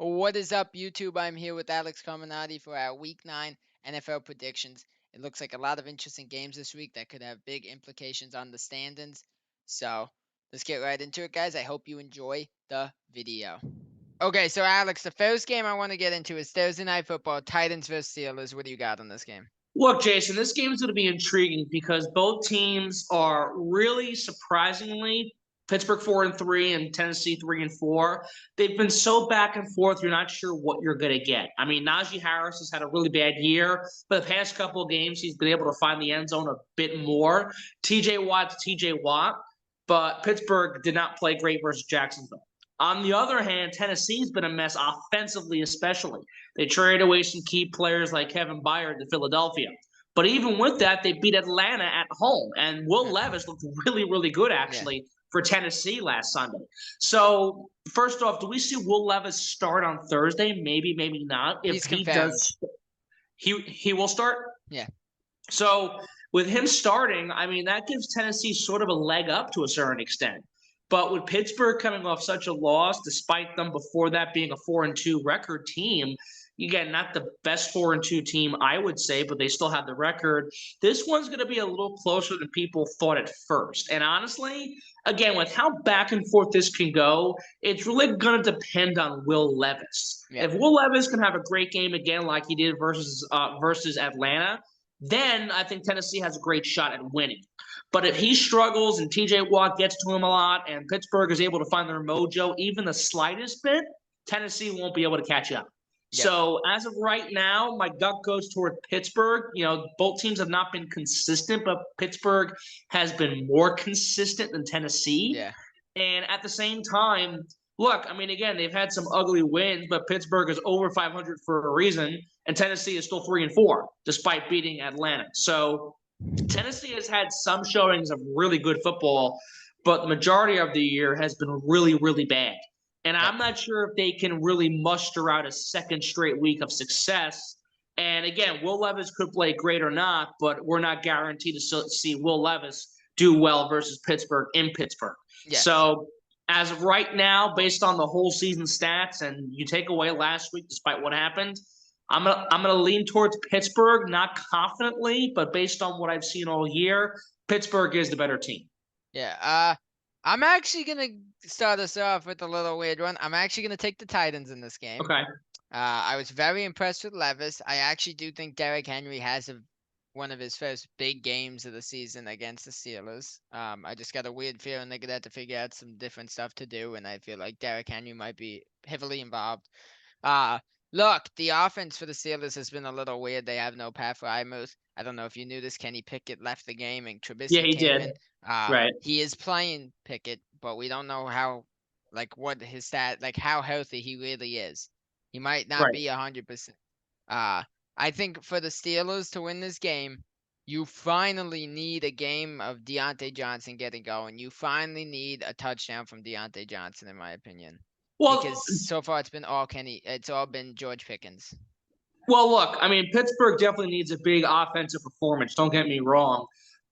What is up, YouTube? I'm here with Alex Carmenaty for our Week 9 NFL predictions. It looks like a lot of interesting games this week that could have big implications on the standings. So let's get right into it, guys. I hope you enjoy the video. Okay, so Alex, the first game I want to get into is Thursday Night Football, Titans versus Steelers. What do you got on this game? Look, Jason, this game is going to be intriguing because both teams are really surprisingly Pittsburgh 4-3 and Tennessee 3-4. They've been so back and forth, you're not sure what you're going to get. I mean, Najee Harris has had a really bad year, but the past couple of games he's been able to find the end zone a bit more. TJ Watt's TJ Watt, but Pittsburgh did not play great versus Jacksonville. On the other hand, Tennessee's been a mess offensively, especially. They traded away some key players like Kevin Byard to Philadelphia. But even with that, they beat Atlanta at home. And Will Levis looked really, really good, actually, for Tennessee last Sunday. So, first off, do we see Will Levis start on Thursday? Maybe, maybe not. He's confirmed. He will start? Yeah. So, with him starting, I mean, that gives Tennessee sort of a leg up to a certain extent. But with Pittsburgh coming off such a loss, despite them before that being a 4-2 record team, again, not the best 4-2 team, I would say, but they still have the record. This one's going to be a little closer than people thought at first. And honestly, again, with how back and forth this can go, it's really going to depend on Will Levis. Yeah. If Will Levis can have a great game again like he did versus Atlanta, then I think Tennessee has a great shot at winning. But if he struggles and TJ Watt gets to him a lot and Pittsburgh is able to find their mojo even the slightest bit, Tennessee won't be able to catch up. Yep. So as of right now, my gut goes toward Pittsburgh. You know, both teams have not been consistent, but Pittsburgh has been more consistent than Tennessee. Yeah. And at the same time, look, I mean, again, they've had some ugly wins, but Pittsburgh is over 500 for a reason, and Tennessee is still 3-4 despite beating Atlanta. So Tennessee has had some showings of really good football, but the majority of the year has been really, really bad. And I'm not sure if they can really muster out a second straight week of success. And again, Will Levis could play great or not, but we're not guaranteed to see Will Levis do well versus Pittsburgh in Pittsburgh. Yes. So as of right now, based on the whole season stats, and you take away last week despite what happened, I'm gonna lean towards Pittsburgh, not confidently, but based on what I've seen all year, Pittsburgh is the better team. Yeah. I'm actually going to start us off with a little weird one. I'm actually going to take the Titans in this game. Okay. I was very impressed with Levis. I actually do think Derrick Henry has one of his first big games of the season against the Steelers. I just got a weird feeling they're going to have to figure out some different stuff to do, and I feel like Derrick Henry might be heavily involved. Look, the offense for the Steelers has been a little weird. They have no Pat Frymouth. I don't know if you knew this. Kenny Pickett left the game, and Trubisky came in. Right. He is playing Pickett, but we don't know how, what his how healthy he really is. He might not be 100%. I think for the Steelers to win this game, you finally need a game of Deontay Johnson getting going. You finally need a touchdown from Deontay Johnson, in my opinion. Well, because so far it's all been George Pickens. Well, look, I mean, Pittsburgh definitely needs a big offensive performance. Don't get me wrong.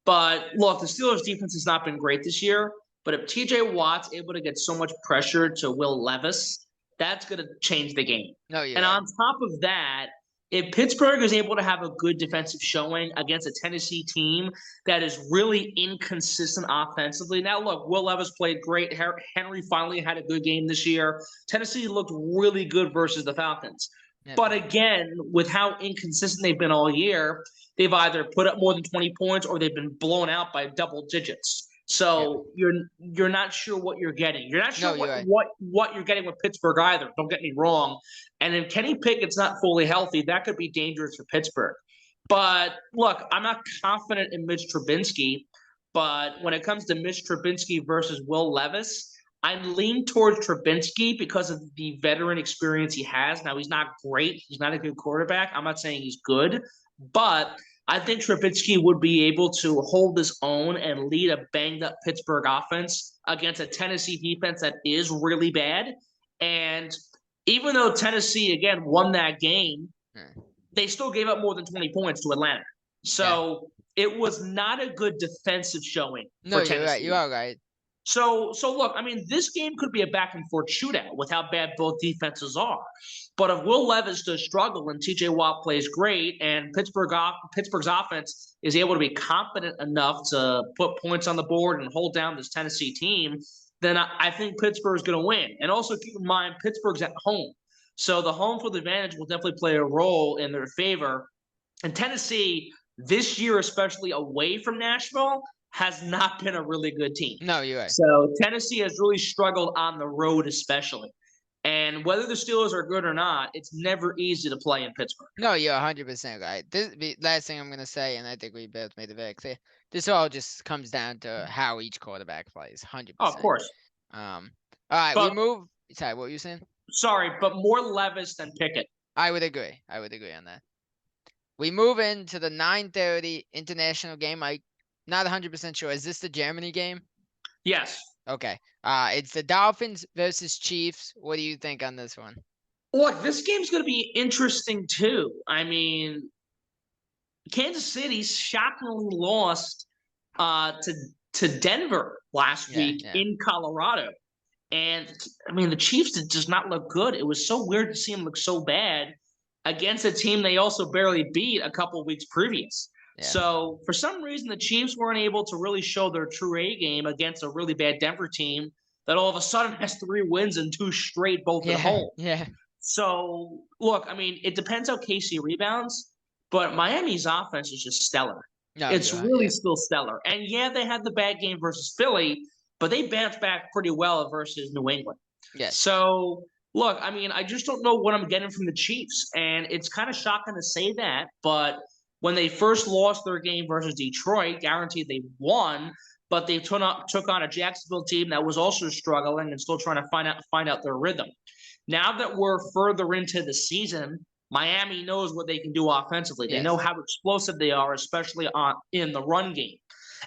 But look, the Steelers' defense has not been great this year. But if TJ Watt's able to get so much pressure to Will Levis, that's going to change the game. No, and on top of that, if Pittsburgh is able to have a good defensive showing against a Tennessee team that is really inconsistent offensively. Now, look, Will Levis played great. Henry finally had a good game this year. Tennessee looked really good versus the Falcons. Yeah. But again, with how inconsistent they've been all year, they've either put up more than 20 points or they've been blown out by double digits. So you're not sure what you're getting. You're not sure what you're getting with Pittsburgh either. Don't get me wrong. And if Kenny Pickett's not fully healthy, that could be dangerous for Pittsburgh. But look, I'm not confident in Mitch Trubisky. But when it comes to Mitch Trubisky versus Will Levis, I lean towards Trubisky because of the veteran experience he has. Now, he's not great. He's not a good quarterback. I'm not saying he's good. But I think Trubisky would be able to hold his own and lead a banged-up Pittsburgh offense against a Tennessee defense that is really bad. And even though Tennessee, again, won that game, they still gave up more than 20 points to Atlanta. So it was not a good defensive showing for Tennessee. You are right. So look, I mean, this game could be a back and forth shootout with how bad both defenses are. But if Will Levis does struggle and T.J. Watt plays great, and Pittsburgh's offense is able to be confident enough to put points on the board and hold down this Tennessee team, then I think Pittsburgh's going to win. And also keep in mind, Pittsburgh's at home, so the home field advantage will definitely play a role in their favor. And Tennessee this year, especially away from Nashville, has not been a really good team. No, you're right. So Tennessee has really struggled on the road, especially. And whether the Steelers are good or not, it's never easy to play in Pittsburgh. No, you're 100% right. Last thing I'm going to say, and I think we both made it very clear, this all just comes down to how each quarterback plays, 100%. Oh, of course. All right, we move. Sorry, what were you saying? Sorry, but more Levis than Pickett. I would agree. I would agree on that. We move into the 9:30 international game. I'm not 100% sure. Is this the Germany game? Yes. Okay. It's the Dolphins versus Chiefs. What do you think on this one? Look, this game's going to be interesting too. I mean, Kansas City shockingly lost to Denver last week in Colorado. And I mean, the Chiefs did just not look good. It was so weird to see them look so bad against a team they also barely beat a couple of weeks previous. Yeah. So for some reason, the Chiefs weren't able to really show their true A game against a really bad Denver team that all of a sudden has 3 wins and 2 straight, both at home. Yeah. So look, I mean, it depends how KC rebounds, but Miami's offense is just stellar. No, it's really still stellar. And yeah, they had the bad game versus Philly, but they bounced back pretty well versus New England. Yes. So look, I mean, I just don't know what I'm getting from the Chiefs, and it's kind of shocking to say that, but when they first lost their game versus Detroit, guaranteed they won, but they took on a Jacksonville team that was also struggling and still trying to find out their rhythm. Now that we're further into the season, Miami knows what they can do offensively. Yes. They know how explosive they are, especially in the run game.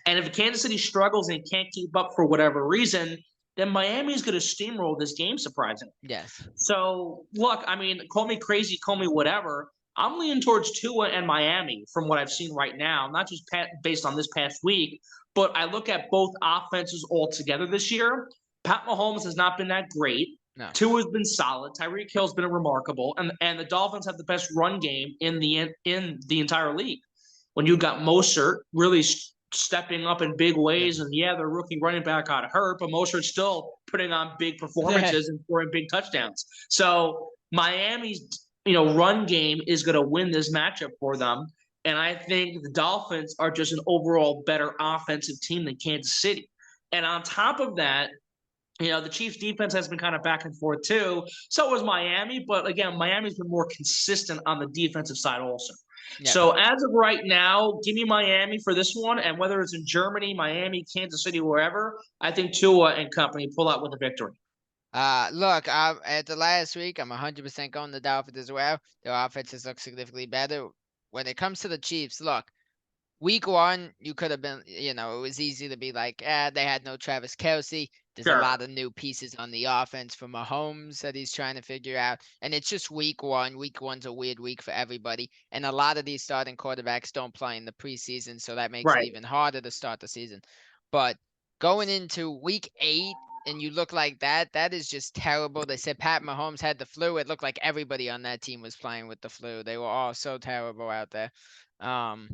And if Kansas City struggles and can't keep up for whatever reason, then Miami's going to steamroll this game, surprisingly. Yes. So, look, I mean, call me crazy, call me whatever. I'm leaning towards Tua and Miami from what I've seen right now, not just based on this past week, but I look at both offenses altogether this year. Pat Mahomes has not been that great. No. Tua's been solid. Tyreek Hill's been remarkable, and the Dolphins have the best run game in the entire league. When you got Mostert really stepping up in big ways, and their rookie running back got hurt, but Mostert's still putting on big performances and scoring big touchdowns. So Miami's run game is going to win this matchup for them, and I think the Dolphins are just an overall better offensive team than Kansas City. And on top of that, the Chiefs defense has been kind of back and forth too. So was Miami, but again, Miami's been more consistent on the defensive side also. Yeah. So as of right now, give me Miami for this one, and whether it's in Germany, Miami, Kansas City, wherever, I think Tua and company pull out with a victory. Look, at the last week, I'm 100% going the Dolphins as well. Their offenses look significantly better. When it comes to the Chiefs, look, week 1, you could have been, it was easy to be like, they had no Travis Kelce. There's a lot of new pieces on the offense for Mahomes that he's trying to figure out. And it's just week 1. Week 1's a weird week for everybody. And a lot of these starting quarterbacks don't play in the preseason, so that makes it even harder to start the season. But going into week 8, and you look like that is just terrible. They said Pat Mahomes had the flu. It looked like everybody on that team was playing with the flu. They were all so terrible out there. Look,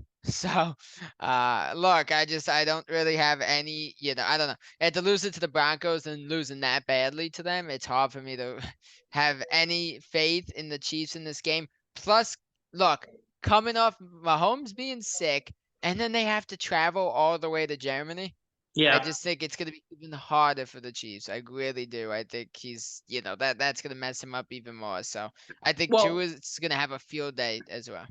I don't really have any, I don't know. And to lose it to the Broncos and losing that badly to them, it's hard for me to have any faith in the Chiefs in this game. Plus, look, coming off Mahomes being sick, and then they have to travel all the way to Germany. Yeah. I just think it's going to be even harder for the Chiefs. I really do. I think he's, that's going to mess him up even more. So I think Tua's going to have a field day as well.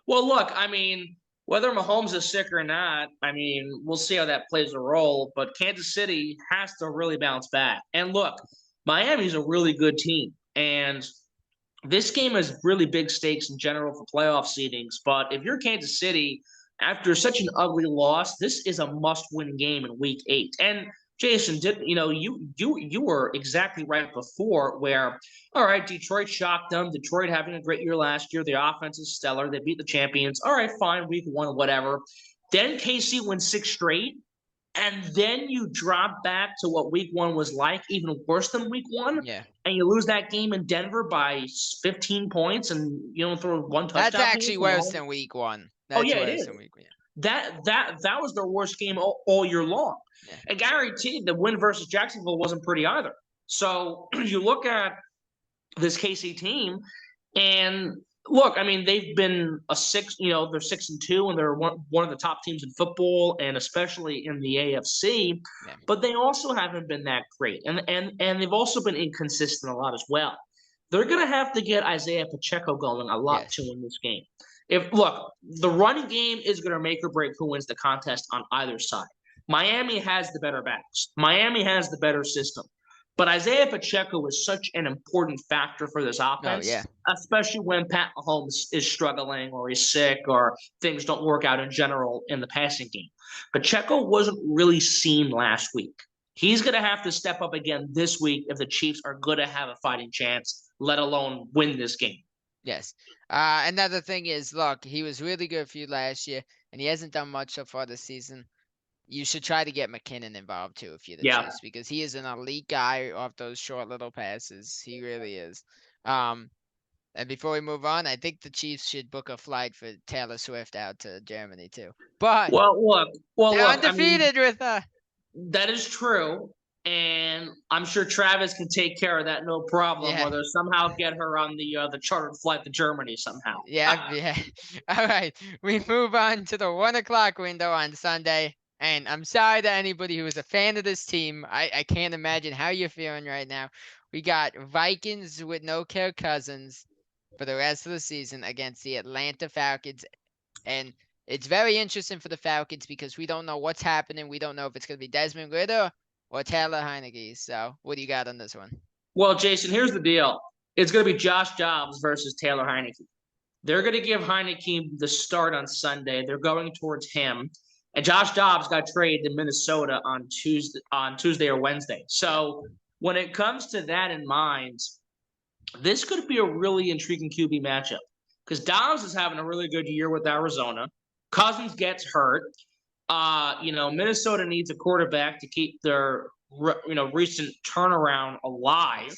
Well, look, I mean, whether Mahomes is sick or not, I mean, we'll see how that plays a role. But Kansas City has to really bounce back. And look, Miami's a really good team. And this game has really big stakes in general for playoff seedings. But if you're Kansas City, after such an ugly loss, this is a must-win game in Week 8. And Jason, you were exactly right before where, all right, Detroit shocked them. Detroit having a great year last year. The offense is stellar. They beat the champions. All right, fine, Week 1, whatever. Then KC wins 6 straight, and then you drop back to what week one was like, even worse than week one, Yeah. and you lose that game in Denver by 15 points and you don't throw one That's touchdown pass. actually worse than week one. Oh That's yeah, it worse is. than week one. That was their worst game all year long. Yeah. And guaranteed the win versus Jacksonville wasn't pretty either. So you look at this KC team, and look, I mean, they've been they're 6-2, and they're one of the top teams in football, and especially in the AFC. Yeah. But they also haven't been that great, and they've also been inconsistent a lot as well. They're going to have to get Isaiah Pacheco going a lot to Yes. win this game. If look, the running game is going to make or break who wins the contest on either side. Miami has the better backs. Miami has the better system. But Isaiah Pacheco is such an important factor for this Oh offense, yeah. especially when Pat Mahomes is struggling or he's sick or things don't work out in general in the passing game. Pacheco wasn't really seen last week. He's going to have to step up again this week if the Chiefs are going to have a fighting chance, let alone win this game. Yes. Another thing is, look, he was really good for you last year, and he hasn't done much so far this season. You should try to get McKinnon involved too if you're the Yeah. Chiefs, because he is an elite guy off those short little passes. He really is. And before we move on, I think the Chiefs should book a flight for Taylor Swift out to Germany too. But Well, they're look. I mean, undefeated with that is true. And I'm sure Travis can take care of that no problem, yeah. or they'll somehow get her on the chartered flight to Germany somehow. Yeah. All right. We move on to the 1 o'clock window on Sunday. And I'm sorry to anybody who is a fan of this team. I can't imagine how you're feeling right now. We got Vikings with no Kirk Cousins for the rest of the season against the Atlanta Falcons. And it's very interesting for the Falcons because we don't know what's happening. We don't know if it's going to be Desmond Ridder or Taylor Heineke. So what do you got on this one? Well, Jason, here's the deal. It's going to be Josh Dobbs versus Taylor Heineke. They're going to give Heineke the start on Sunday. They're going towards him. And Josh Dobbs got traded to Minnesota on Tuesday or Wednesday. So when it comes to that in mind, this could be a really intriguing QB matchup because Dobbs is having a really good year with Arizona. Cousins gets hurt. Minnesota needs a quarterback to keep their recent turnaround alive.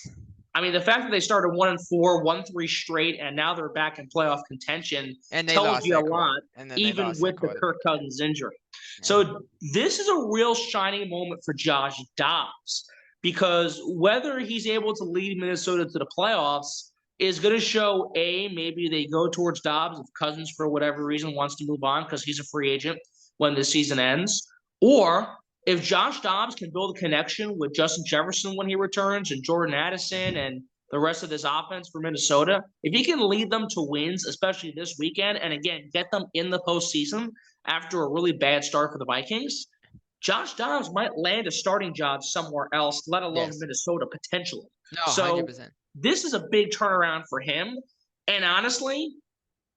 I mean, the fact that they started 1-4, won 3 straight, and now they're back in playoff contention And they tells lost you a that lot, and then even with the Kirk Cousins injury. Yeah. So this is a real shining moment for Josh Dobbs because whether he's able to lead Minnesota to the playoffs is going to show, maybe they go towards Dobbs if Cousins, for whatever reason, wants to move on because he's a free agent when the season ends, or if Josh Dobbs can build a connection with Justin Jefferson when he returns and Jordan Addison and the rest of this offense for Minnesota, if he can lead them to wins, especially this weekend, and again, get them in the postseason after a really bad start for the Vikings, Josh Dobbs might land a starting job somewhere else, let alone Minnesota potentially. No, so 100%. This is a big turnaround for him. And honestly,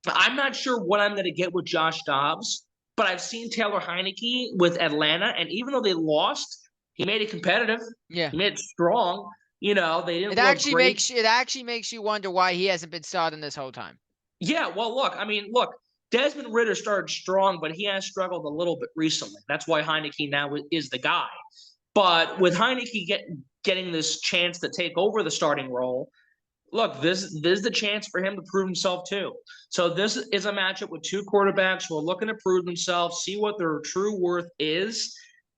I'm not sure what I'm going to get with Josh Dobbs. But I've seen Taylor Heineke with Atlanta, and even though they lost, he made it competitive. Yeah, he made it strong. They didn't. It actually makes you wonder why he hasn't been starting this whole time. Yeah, well, look. Desmond Ridder started strong, but he has struggled a little bit recently. That's why Heineke now is the guy. But with Heineke getting this chance to take over the starting role, look, this is the chance for him to prove himself too. So this is a matchup with two quarterbacks who are looking to prove themselves, see what their true worth is.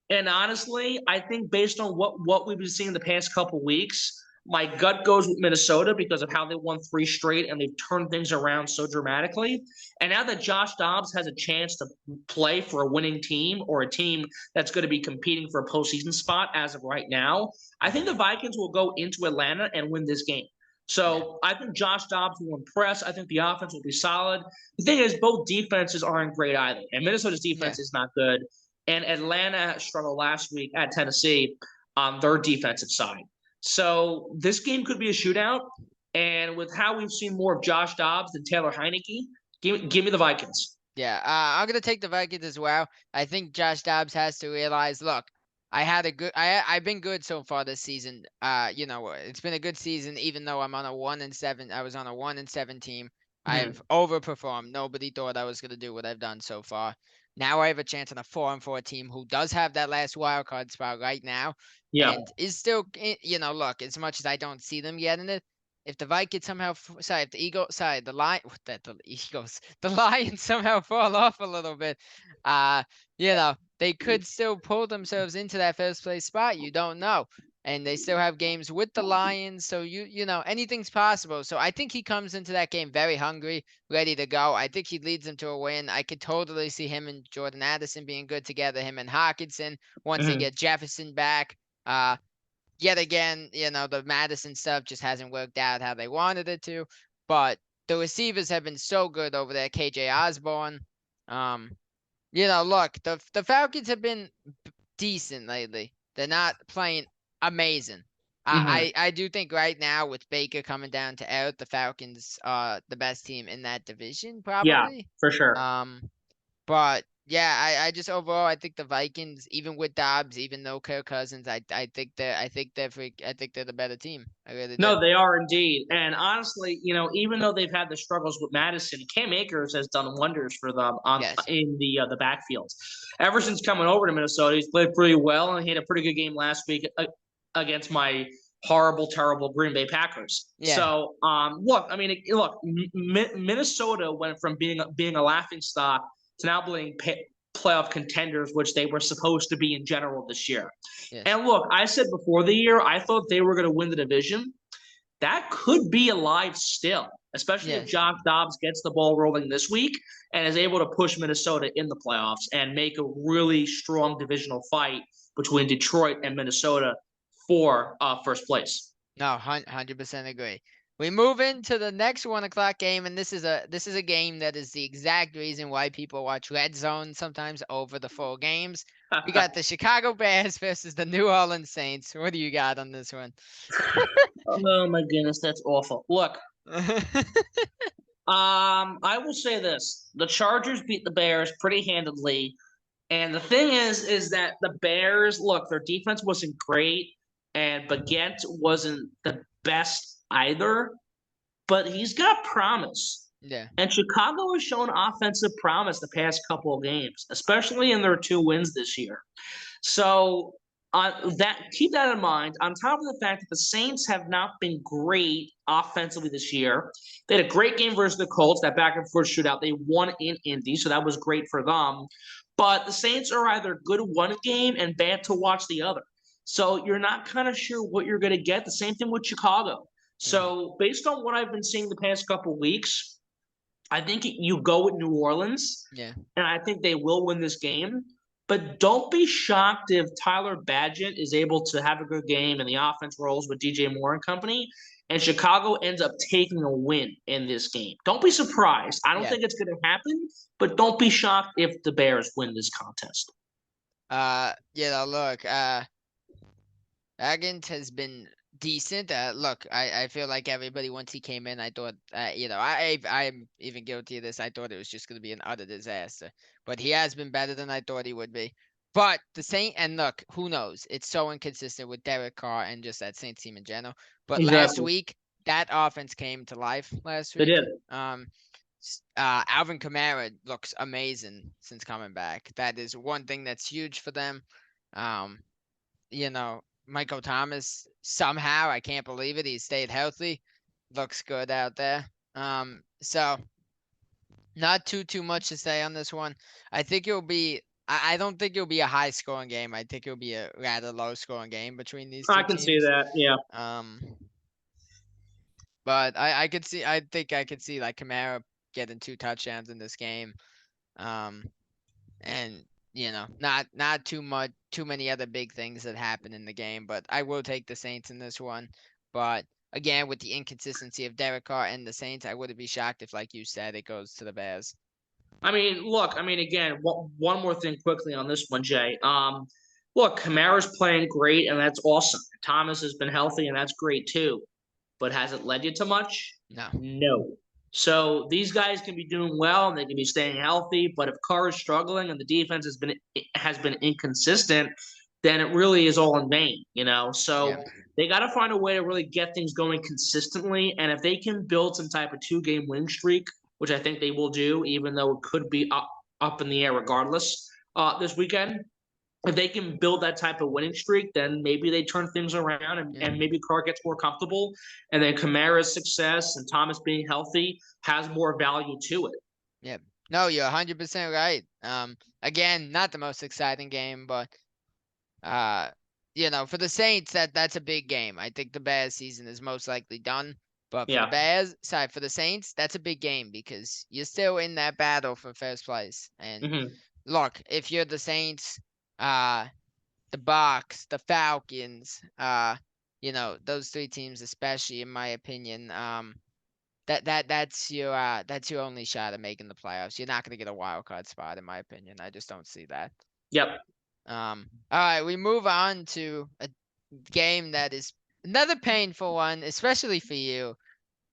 And honestly, I think based on what we've been seeing the past couple weeks, my gut goes with Minnesota because of how they won 3 straight and they've turned things around so dramatically. And now that Josh Dobbs has a chance to play for a winning team or a team that's going to be competing for a postseason spot as of right now, I think the Vikings will go into Atlanta and win this game. So I think Josh Dobbs will impress. I think the offense will be solid. The thing is, both defenses aren't great either. And Minnesota's defense is not good. And Atlanta struggled last week at Tennessee on their defensive side. So this game could be a shootout. And with how we've seen more of Josh Dobbs than Taylor Heineke, give me the Vikings. Yeah, I'm going to take the Vikings as well. I think Josh Dobbs has to realize, look, I've been good so far this season. It's been a good season, even though I'm on a 1-7. I was on a 1-7 team. I've overperformed. Nobody thought I was going to do what I've done so far. Now I have a chance on a 4-4 team who does have that last wild card spot right now, Yeah. and is still, look, as much as I don't see them getting it, if the Vikings somehow, if the the Lion, the Eagles, the Lions somehow fall off a little bit, uh, they could still pull themselves into that first place spot. You don't know. And they still have games with the Lions, so anything's possible. So I think he comes into that game very hungry, ready to go. I think he leads them to a win. I could totally see him and Jordan Addison being good together, him and Hawkinson once they Mhm. get Jefferson back. Yet again, the Madison stuff just hasn't worked out how they wanted it to. But the receivers have been so good over there. KJ Osborne. Look, the Falcons have been decent lately. They're not playing amazing. Mhm. I do think right now with Baker coming down to earth, the Falcons are the best team in that division, Yeah, probably. for sure. But yeah, I just overall I think the Vikings, even with Dobbs, even though Kirk Cousins, I think they're the better team. I really do. No, they are indeed. And honestly, even though they've had the struggles with Madison, Cam Akers has done wonders for them Yes. in the backfield. Ever since coming over to Minnesota, he's played pretty well, and he had a pretty good game last week against my horrible, terrible Green Bay Packers. Yeah. So, look, I mean, look, Minnesota went from being a laughing stock to now being playoff contenders, which they were supposed to be in general this year. Yes. And look, I said before the year, I thought they were going to win the division. That could be alive still, especially if Yes. Josh Dobbs gets the ball rolling this week and is able to push Minnesota in the playoffs and make a really strong divisional fight between Detroit and Minnesota for first place. No, 100% agree. We move into the next 1 o'clock game, and this is a game that is the exact reason why people watch Red Zone sometimes over the full games. We got the Chicago Bears versus the New Orleans Saints. What do you got on this one? Oh my goodness, that's awful. Look, I will say this: the Chargers beat the Bears pretty handedly. And the thing is that the Bears, look, their defense wasn't great, and Baguette wasn't the best either, but he's got promise. Yeah. And Chicago has shown offensive promise the past couple of games, especially in their 2 wins this year. So that keep that in mind. On top of the fact that the Saints have not been great offensively this year, they had a great game versus the Colts. That back and forth shootout, they won in Indy, so that was great for them. But the Saints are either good one game and bad to watch the other. So you're not kind of sure what you're going to get. The same thing with Chicago. Mm. So based on what I've been seeing the past couple of weeks, I think you go with New Orleans, Yeah. and I think they will win this game. But don't be shocked if Tyler Badgett is able to have a good game and the offense rolls with DJ Moore and company, and Chicago ends up taking a win in this game. Don't be surprised. I don't Yeah. think it's going to happen, but don't be shocked if the Bears win this contest. Look, Agant has been decent. Look, I feel like everybody once he came in, I thought, I'm even guilty of this. I thought it was just going to be an utter disaster, but he has been better than I thought he would be. But the Saint and look, who knows? It's so inconsistent with Derek Carr and just that Saints team in general. But last Exactly. week, that offense came to life last They week. did. Alvin Kamara looks amazing since coming back. That is one thing that's huge for them. Um, Michael Thomas somehow, I can't believe it, he stayed healthy. Looks good out there. So not too much to say on this one. I think it'll be I don't think it'll be a high scoring game. I think it'll be a rather low scoring game between these I two can see teams. that. Yeah. Um but I could see like Kamara getting 2 touchdowns in this game. Um and not too many other big things that happen in the game, but I will take the Saints in this one. But again, with the inconsistency of Derek Carr and the Saints, I wouldn't be shocked if, like you said, it goes to the Bears. I mean, look, again, one more thing quickly on this one, Jay. Look, Kamara's playing great, and that's awesome. Thomas has been healthy, and that's great too. But has it led you to much? No. No. So these guys can be doing well, and they can be staying healthy. But if Carr is struggling and the defense has been inconsistent, then it really is all in vain. Yeah. So they got to find a way to really get things going consistently. And if they can build some type of 2-game win streak, which I think they will do, even though it could be up in the air regardless this weekend. If they can build that type of winning streak, then maybe they turn things around and maybe Carr gets more comfortable. And then Kamara's success and Thomas being healthy has more value to it. Yeah. No, you're 100% right. Again, not the most exciting game, but for the Saints, that's a big game. I think the Bears season is most likely done. But for the Saints, that's a big game because you're still in that battle for first place. And look, if you're the Saints, the Bucs, the Falcons, those three teams, especially in my opinion, that's your only shot at making the playoffs. You're not gonna get a wild card spot, in my opinion. I just don't see that. Yep. All right, we move on to a game that is another painful one, especially for you.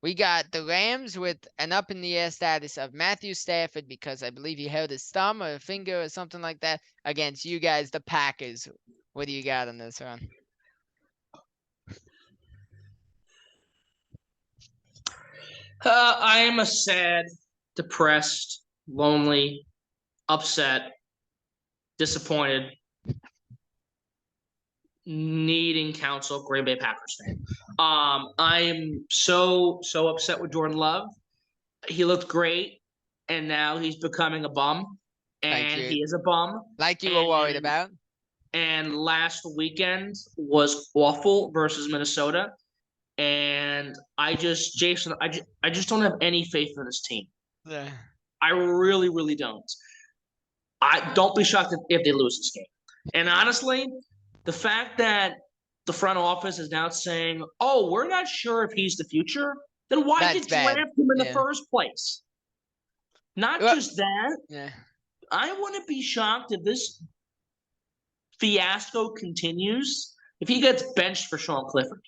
We got the Rams with an up in the air status of Matthew Stafford because I believe he hurt his thumb or finger or something like that against you guys, the Packers. What do you got on this one? I am a sad, depressed, lonely, upset, disappointed, needing counsel Green Bay Packers fan. I am so upset with Jordan Love. He looked great, and now he's becoming a bum, and he is a bum. Like you were worried about. And last weekend was awful versus Minnesota. And Jason, I just don't have any faith in this team. Yeah. I really, really don't. I don't be shocked if they lose this game. And honestly, the fact that the front office is now saying, "Oh, we're not sure if he's the future," then why did you draft him in the first place? Not just that. Yeah. I wouldn't be shocked if this fiasco continues if he gets benched for Sean Clifford.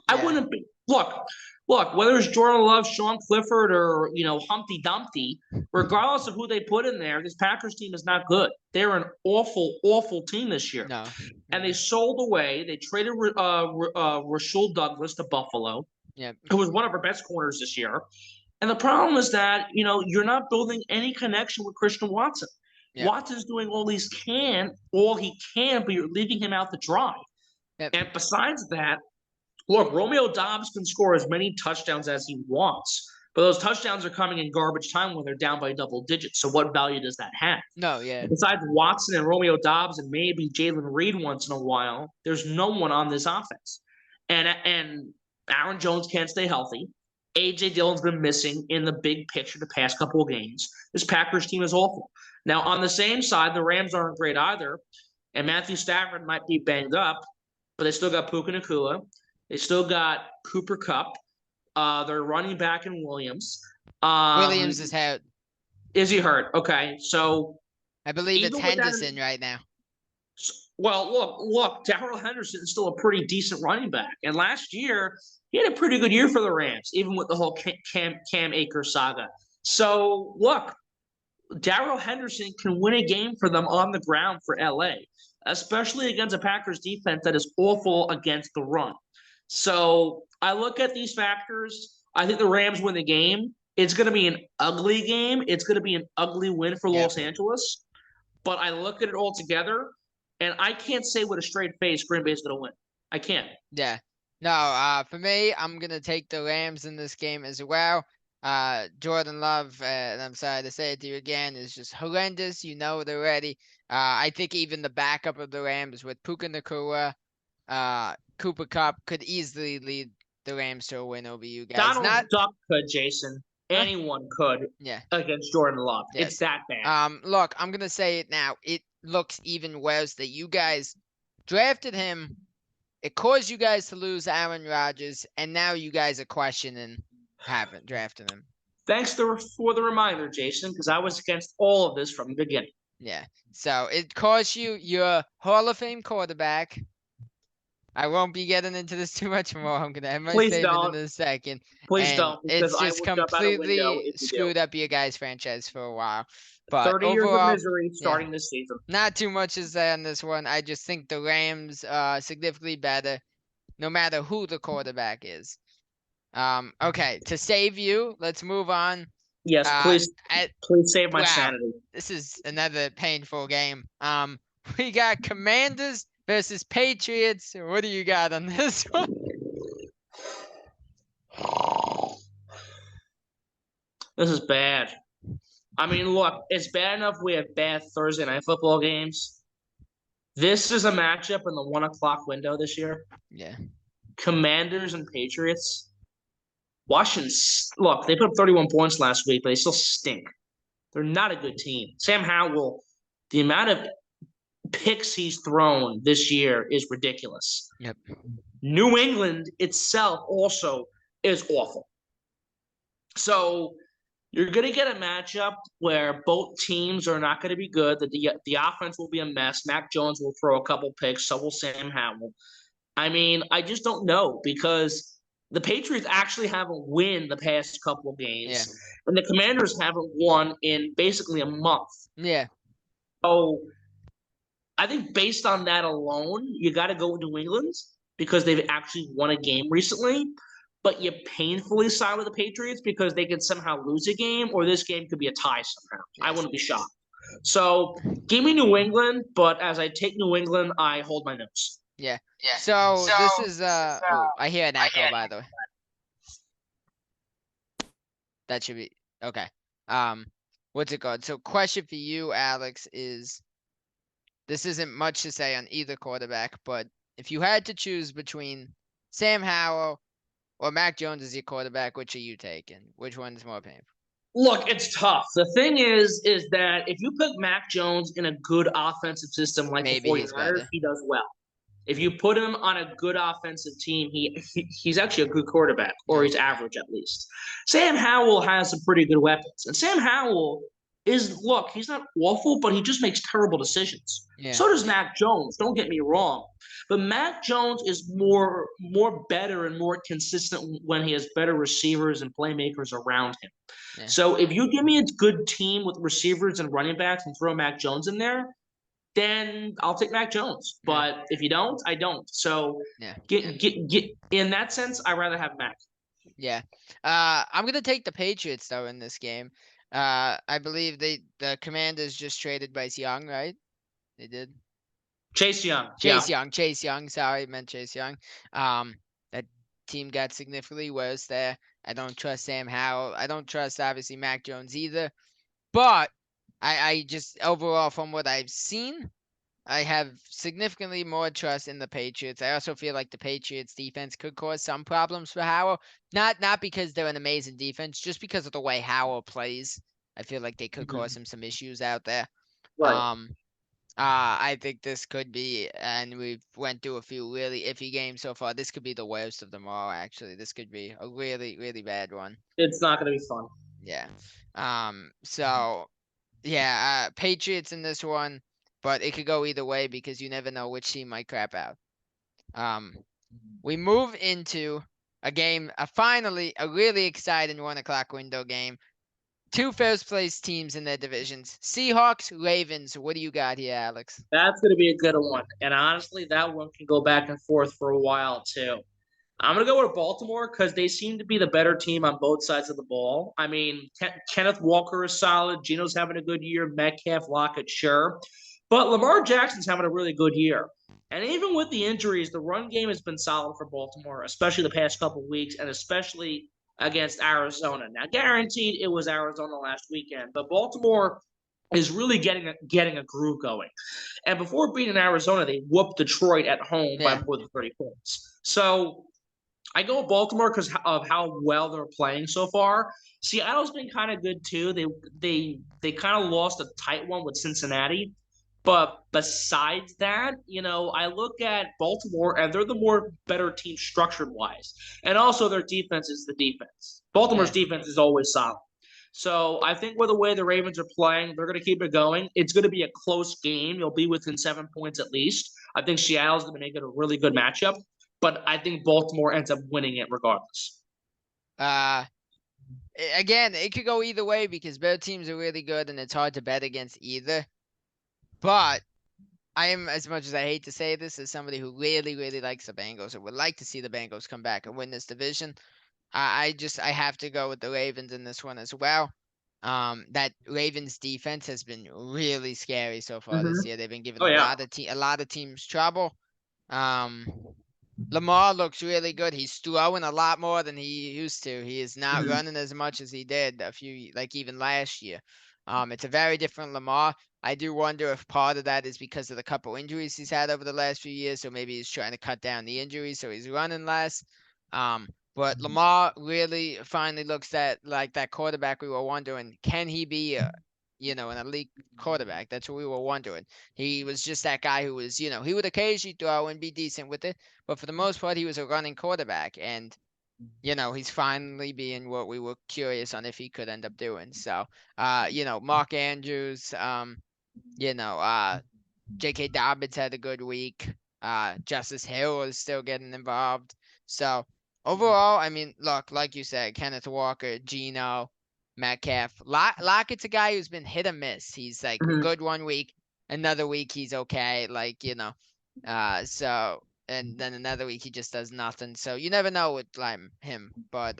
I wouldn't be. Look, whether it's Jordan Love, Sean Clifford, or Humpty Dumpty, regardless of who they put in there, this Packers team is not good. They're an awful, awful team this year. No. And they sold away. They traded Rasul Douglas to Buffalo, who was one of our best corners this year. And the problem is that you're not building any connection with Christian Watson. Watson's doing all he can, but you're leaving him out to dry. And besides that, look, Romeo Doubs can score as many touchdowns as he wants, but those touchdowns are coming in garbage time when they're down by double digits. So what value does that have? No, yeah. Besides Watson and Romeo Doubs and maybe Jalen Reed once in a while, there's no one on this offense. And Aaron Jones can't stay healthy. A.J. Dillon's been missing in the big picture the past couple of games. This Packers team is awful. Now, on the same side, the Rams aren't great either, and Matthew Stafford might be banged up, but they still got Puka Nacua. They still got Cooper Kupp. They're running back in Williams. Williams is hurt. Is he hurt? Okay, so I believe it's Henderson right now. Well, look, Darrell Henderson is still a pretty decent running back, and last year he had a pretty good year for the Rams, even with the whole Cam Akers saga. So look, Darrell Henderson can win a game for them on the ground for LA, especially against a Packers defense that is awful against the run. So I look at these factors. I think the Rams win the game. It's going to be an ugly game. It's going to be an ugly win for Los Angeles. But I look at it all together, and I can't say with a straight face Green Bay is going to win. I can't. Yeah. No, for me, I'm going to take the Rams in this game as well. Jordan Love, and I'm sorry to say it to you again, is just horrendous. You know it already. I think even the backup of the Rams with Puka Nacua, Cooper Kupp could easily lead the Rams to a win over you guys. Donald Duck could, Jason. Anyone could against Jordan Love. Yes. It's that bad. Look, I'm going to say it now. It looks even worse that you guys drafted him. It caused you guys to lose Aaron Rodgers, and now you guys are questioning haven't drafted him. Thanks for the reminder, Jason, because I was against all of this from the beginning. Yeah. So it cost you your Hall of Fame quarterback. I won't be getting into this too much more. I'm going to have my statement in a second. Please don't. It's just completely screwed up your guys' franchise for a while. But 30 years of misery starting this season. Not too much to say on this one. I just think the Rams are significantly better no matter who the quarterback is. Okay, to save you, let's move on Yes, Uh, please, at please save my wow, sanity. this is another painful game. We got Commanders versus Patriots. What do you got on this one? This is bad. I mean, look, it's bad enough we have bad Thursday night football games. This is a matchup in the 1 o'clock window this year. Yeah, Commanders and Patriots. Washington, look, they put up 31 points last week, but they still stink. They're not a good team. Sam Howell, the amount of picks he's thrown this year is ridiculous. yep, New England itself also is awful. So you're going to get a matchup where both teams are not going to be good. The offense will be a mess. Mac Jones will throw a couple picks. So will Sam Howell. I mean, I just don't know because the Patriots actually haven't won the past couple of yeah, games, and the Commanders haven't won in basically a month. yeah, So I think based on that alone, you got to go with New England because they've actually won a game recently. But you painfully side with the Patriots because they could somehow lose a game, or this game could be a tie somehow. I yes, wouldn't be shocked. So give me New England, but as I take New England, I hold my nose. yeah. Yeah. So So this is this is oh, I hear an I echo get by the way. That should be okay. Um, what's it called? So question for you, Alex, is this isn't much to say on either quarterback, but if you had to choose between Sam Howell or Mac Jones as your quarterback, which are you taking? Which one's more painful? Look, it's tough. The thing is that if you put Mac Jones in a good offensive system like the Maybe he's 49ers, better. he does well. If you put him on a good offensive team, he's actually a good quarterback, or Yeah. he's average at least. Sam Howell has some pretty good weapons, and Sam Howell he's not awful, but he just makes terrible decisions. Yeah. So does Mac Jones. Don't get me wrong, but Mac Jones is more better and more consistent when he has better receivers and playmakers around him. Yeah. So if you give me a good team with receivers and running backs and throw Mac Jones in there, then I'll take Mac Jones. Yeah. But if you don't, I don't. So Yeah. get in that sense, I'd rather have Mac. Yeah. I'm gonna take the Patriots though in this game. I believe the Commanders just traded Bryce Young, right? They did. Chase Young, yeah. Chase Young. Sorry, I meant Chase Young. That team got significantly worse there. I don't trust Sam Howell. I don't trust obviously Mac Jones either. But I just overall from what I've seen, I have significantly more trust in the Patriots. I also feel like the Patriots defense could cause some problems for Howell. Not because they're an amazing defense, just because of the way Howell plays. I feel like they could cause him some issues out there. Right. I think this could be, and we've went through a few really iffy games so far. This could be the worst of them all, actually. This could be a really, really bad one. It's not going to be fun. Yeah. So yeah, Patriots in this one, but it could go either way because you never know which team might crap out. We move into a game, finally a really exciting 1 o'clock window game. Two first place teams in their divisions. Seahawks, Ravens. What do you got here, Alex? That's going to be a good one. And honestly, that one can go back and forth for a while, too. I'm going to go with Baltimore because they seem to be the better team on both sides of the ball. I mean, Kenneth Walker is solid. Gino's having a good year. Metcalf, Lockett, sure. But Lamar Jackson's having a really good year. And even with the injuries, the run game has been solid for Baltimore, especially the past couple of weeks, and especially against Arizona. Now, guaranteed it was Arizona last weekend, but Baltimore is really getting a groove going. And before beating Arizona, they whooped Detroit at home by Yeah. more than 30 points. So I go with Baltimore because of how well they're playing so far. Seattle's been kind of good too. They kind of lost a tight one with Cincinnati, but besides that, I look at Baltimore and they're the more better team structured wise, and also their defense is the defense. Baltimore's Yeah. defense is always solid. So I think with the way the Ravens are playing, they're going to keep it going. It's going to be a close game. You'll be within 7 points at least. I think Seattle's going to make it a really good matchup, but I think Baltimore ends up winning it regardless. Again, it could go either way because both teams are really good and it's hard to bet against either. But I am, as much as I hate to say this, as somebody who really, really likes the Bengals or would like to see the Bengals come back and win this division, I have to go with the Ravens in this one as well. That Ravens defense has been really scary so far Hmm. this year. They've been giving Oh yeah. a lot of teams trouble. Um, Lamar looks really good. He's throwing a lot more than he used to. He is not Hmm. running as much as he did like even last year. It's a very different Lamar. I do wonder if part of that is because of the couple injuries he's had over the last few years. So maybe he's trying to cut down the injuries, so he's running less. But Lamar really finally looks like that quarterback we were wondering. Can he be, an elite quarterback? That's what we were wondering. He was just that guy who was, he would occasionally throw and be decent with it, but for the most part, he was a running quarterback, and he's finally being what we were curious on if he could end up doing. So, Mark Andrews, you know, uh, J.K. Dobbins had a good week. Justice Hill is still getting involved. So overall, I mean, look, like you said, Kenneth Walker, Geno, Metcalf. Lockett's a guy who's been hit or miss. He's like Hmm. good one week, another week he's okay. So and then another week he just does nothing. So you never know with him. But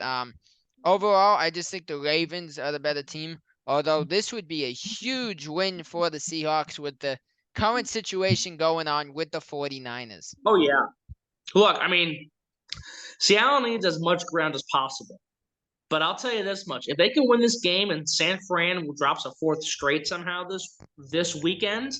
overall, I just think the Ravens are the better team. Although this would be a huge win for the Seahawks with the current situation going on with the 49ers. Oh yeah. Look, I mean, Seattle needs as much ground as possible. But I'll tell you this much: if they can win this game and San Fran drops a fourth straight somehow this weekend,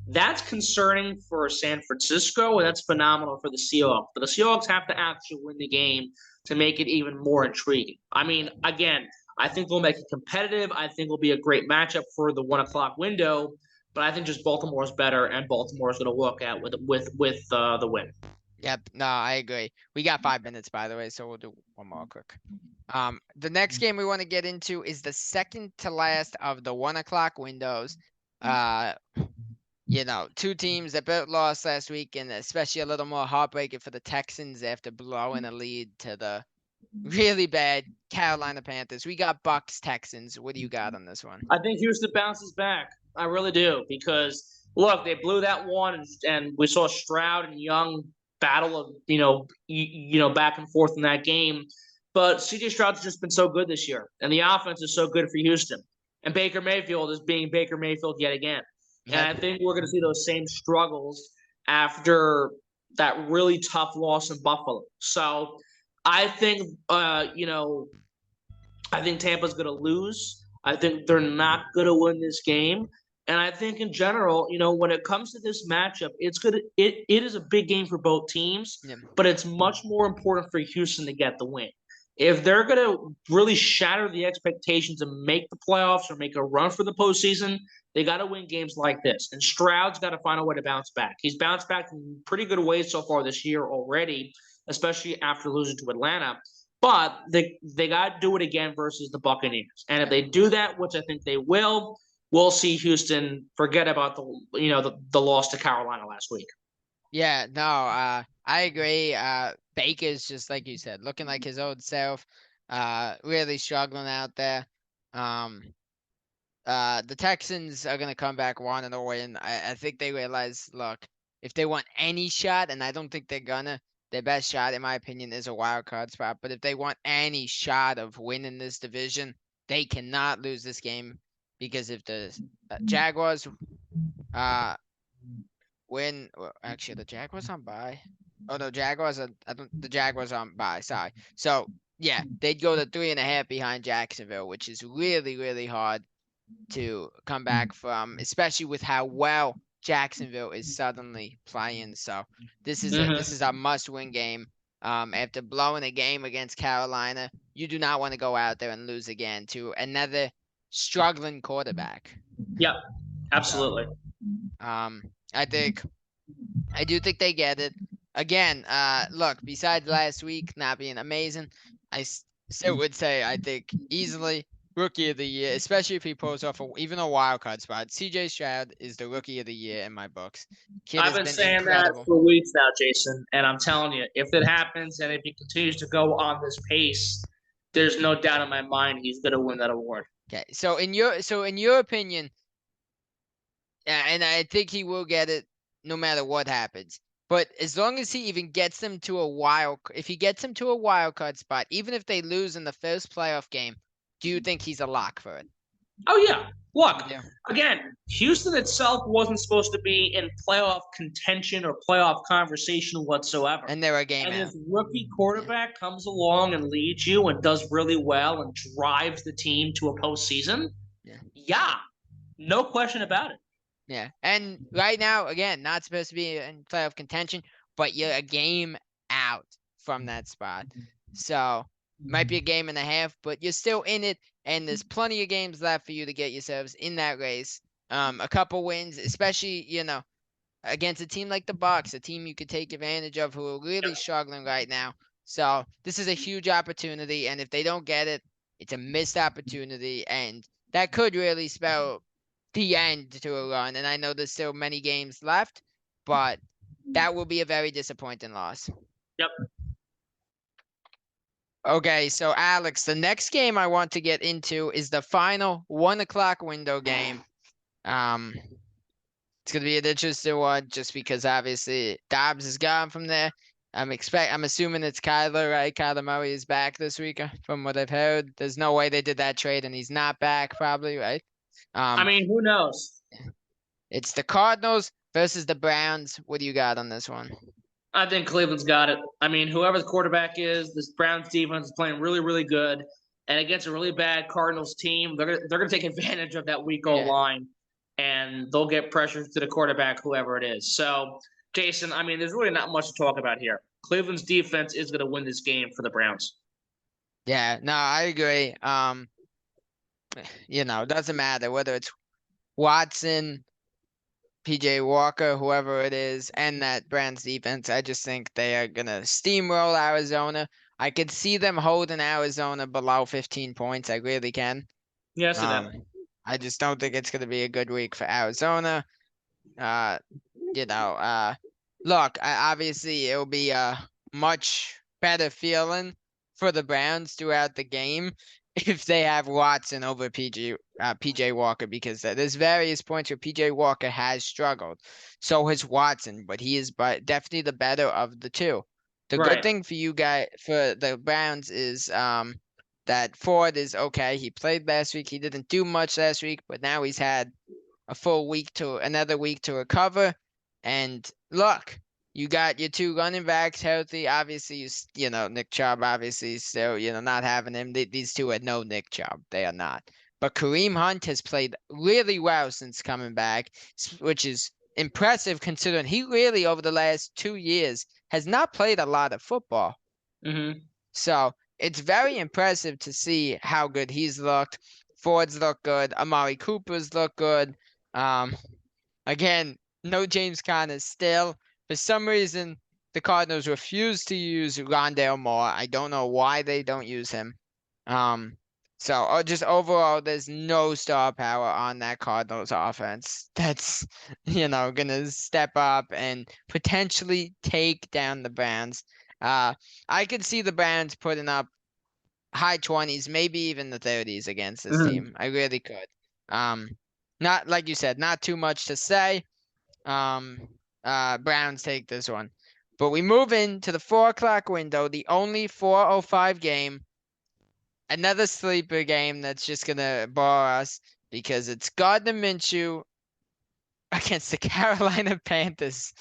that's concerning for San Francisco, and that's phenomenal for the Seahawks. But the Seahawks have to actually win the game to make it even more intriguing. I mean, again, I think they'll make it competitive. I think it'll be a great matchup for the 1 o'clock window. But I think just Baltimore's better, and Baltimore's going to walk out with the win. Yep, no, I agree. We got 5 minutes, by the way, so we'll do one more quick. The next game we want to get into is the second to last of the 1 o'clock windows. Uh, two teams that both lost last week, and especially a little more heartbreaking for the Texans after blowing a lead to the really bad Carolina Panthers. We got Bucks Texans. What do you got on this one? I think Houston bounces back. I really do because look, they blew that one, and we saw Stroud and Young battle of back and forth in that game. But C.J. Stroud's just been so good this year, and the offense is so good for Houston. And Baker Mayfield is being Baker Mayfield yet again. And Yep. I think we're going to see those same struggles after that really tough loss in Buffalo. So I think I think Tampa's going to lose. I think they're not going to win this game. And I think in general, when it comes to this matchup, it is a big game for both teams, Yep. but it's much more important for Houston to get the win. If they're going to really shatter the expectations and make the playoffs or make a run for the postseason, they got to win games like this. And Stroud's got to find a way to bounce back. He's bounced back in pretty good ways so far this year already, especially after losing to Atlanta. But they got to do it again versus the Buccaneers. And if Yep. they do that, which I think they will, we'll see Houston forget about the loss to Carolina last week. Yeah, no, I agree. Baker's just like you said, looking like his old self. Really struggling out there. Um, the Texans are gonna come back wanting to win. I think they realize, look, if they want any shot, and I don't think they're gonna, their best shot, in my opinion, is a wild card spot. But if they want any shot of winning this division, they cannot lose this game because if the Jaguars uh actually the Jaguars on bye. Oh no, Jaguars are the Jaguars on bye. Sorry. So yeah, they'd go to 3.5 behind Jacksonville, which is really really hard to come back from, especially with how well Jacksonville is suddenly playing. So Mm-hmm. this is a must-win game. After blowing a game against Carolina, you do not want to go out there and lose again to another struggling quarterback. Yep, So, absolutely. um, I do think they get it. Again, look, besides last week not being amazing, I still would say I think easily rookie of the year, especially if he pulls off even a wild card spot. CJ Stroud is the rookie of the year in my books. Kid I've has been been saying that incredible. for weeks now, Jason, and I'm telling you, if it happens and if he continues to go on this pace, there's no doubt in my mind he's going to win that award. Okay, so in your opinion, and I think he will get it no matter what happens. But as long as he even gets them to if he gets them to a wild card spot, even if they lose in the first playoff game, do you think he's a lock for it? Oh yeah. Look, Yeah. again, Houston itself wasn't supposed to be in playoff contention or playoff conversation whatsoever. And they were a game And out. this rookie Yeah. quarterback comes along and leads you and does really well and drives the team to a postseason. Yeah. Yeah, no question about it. Yeah. And right now, again, not supposed to be in playoff contention, but you're a game out from that spot. So might be a game and a half, but you're still in it, and there's plenty of games left for you to get yourselves in that race. A couple wins, especially, against a team like the Bucks, a team you could take advantage of who are really struggling right now. So this is a huge opportunity, and if they don't get it, it's a missed opportunity, and that could really spell the end to a run. And I know there's still many games left, but that will be a very disappointing loss. Yep. Okay, so Alex, the next game I want to get into is the final 1 o'clock window game. Um, it's gonna be an interesting one just because obviously Dobbs is gone from there. I'm assuming it's Kyler, right? Kyler Murray is back this week, from what I've heard. There's no way they did that trade and he's not back, probably, right? I mean, who knows? It's the Cardinals versus the Browns. What do you got on this one? I think Cleveland's got it. I mean, whoever the quarterback is, this Browns defense is playing really, really good. And against a really bad Cardinals team, they're gonna take advantage of that weak O Yeah. line, and they'll get pressure to the quarterback, whoever it is. So, Jason, I mean, there's really not much to talk about here. Cleveland's defense is gonna win this game for the Browns. Yeah, no, I agree. It doesn't matter whether it's Watson, PJ Walker, whoever it is, and that Browns defense. I just think they are gonna steamroll Arizona. I could see them holding Arizona below 15 points. I really can. Yeah, I see that. Um, I just don't think it's gonna be a good week for Arizona. Uh, look, obviously it'll be a much better feeling for the Browns throughout the game if they have Watson over PJ Walker, because there's various points where PJ Walker has struggled. So has Watson, but he is definitely the better of the two. The good Right. thing for you guys, for the Browns, is that Ford is okay. He played last week. He didn't do much last week, but now he's had another week to recover. And look, you got your two running backs healthy. Obviously, Nick Chubb, obviously, still, not having him. These two are no Nick Chubb. They are not. But Kareem Hunt has played really well since coming back, which is impressive considering he really, over the last 2 years, has not played a lot of football. Mm-hmm. So it's very impressive to see how good he's looked. Ford's look good. Amari Cooper's look good. Um, Again, no James Conner still. For some reason, the Cardinals refuse to use Rondale Moore. I don't know why they don't use him. So just overall, there's no star power on that Cardinals offense that's, gonna step up and potentially take down the Browns. I could see the Browns putting up high 20s, maybe even the 30s against this Mm-hmm. team. I really could. Um, Not like you said, not too much to say. Browns take this one. But we move into the 4 o'clock window, the only 4:05 game. Another sleeper game that's just gonna bore us because it's Gardner Minshew against the Carolina Panthers.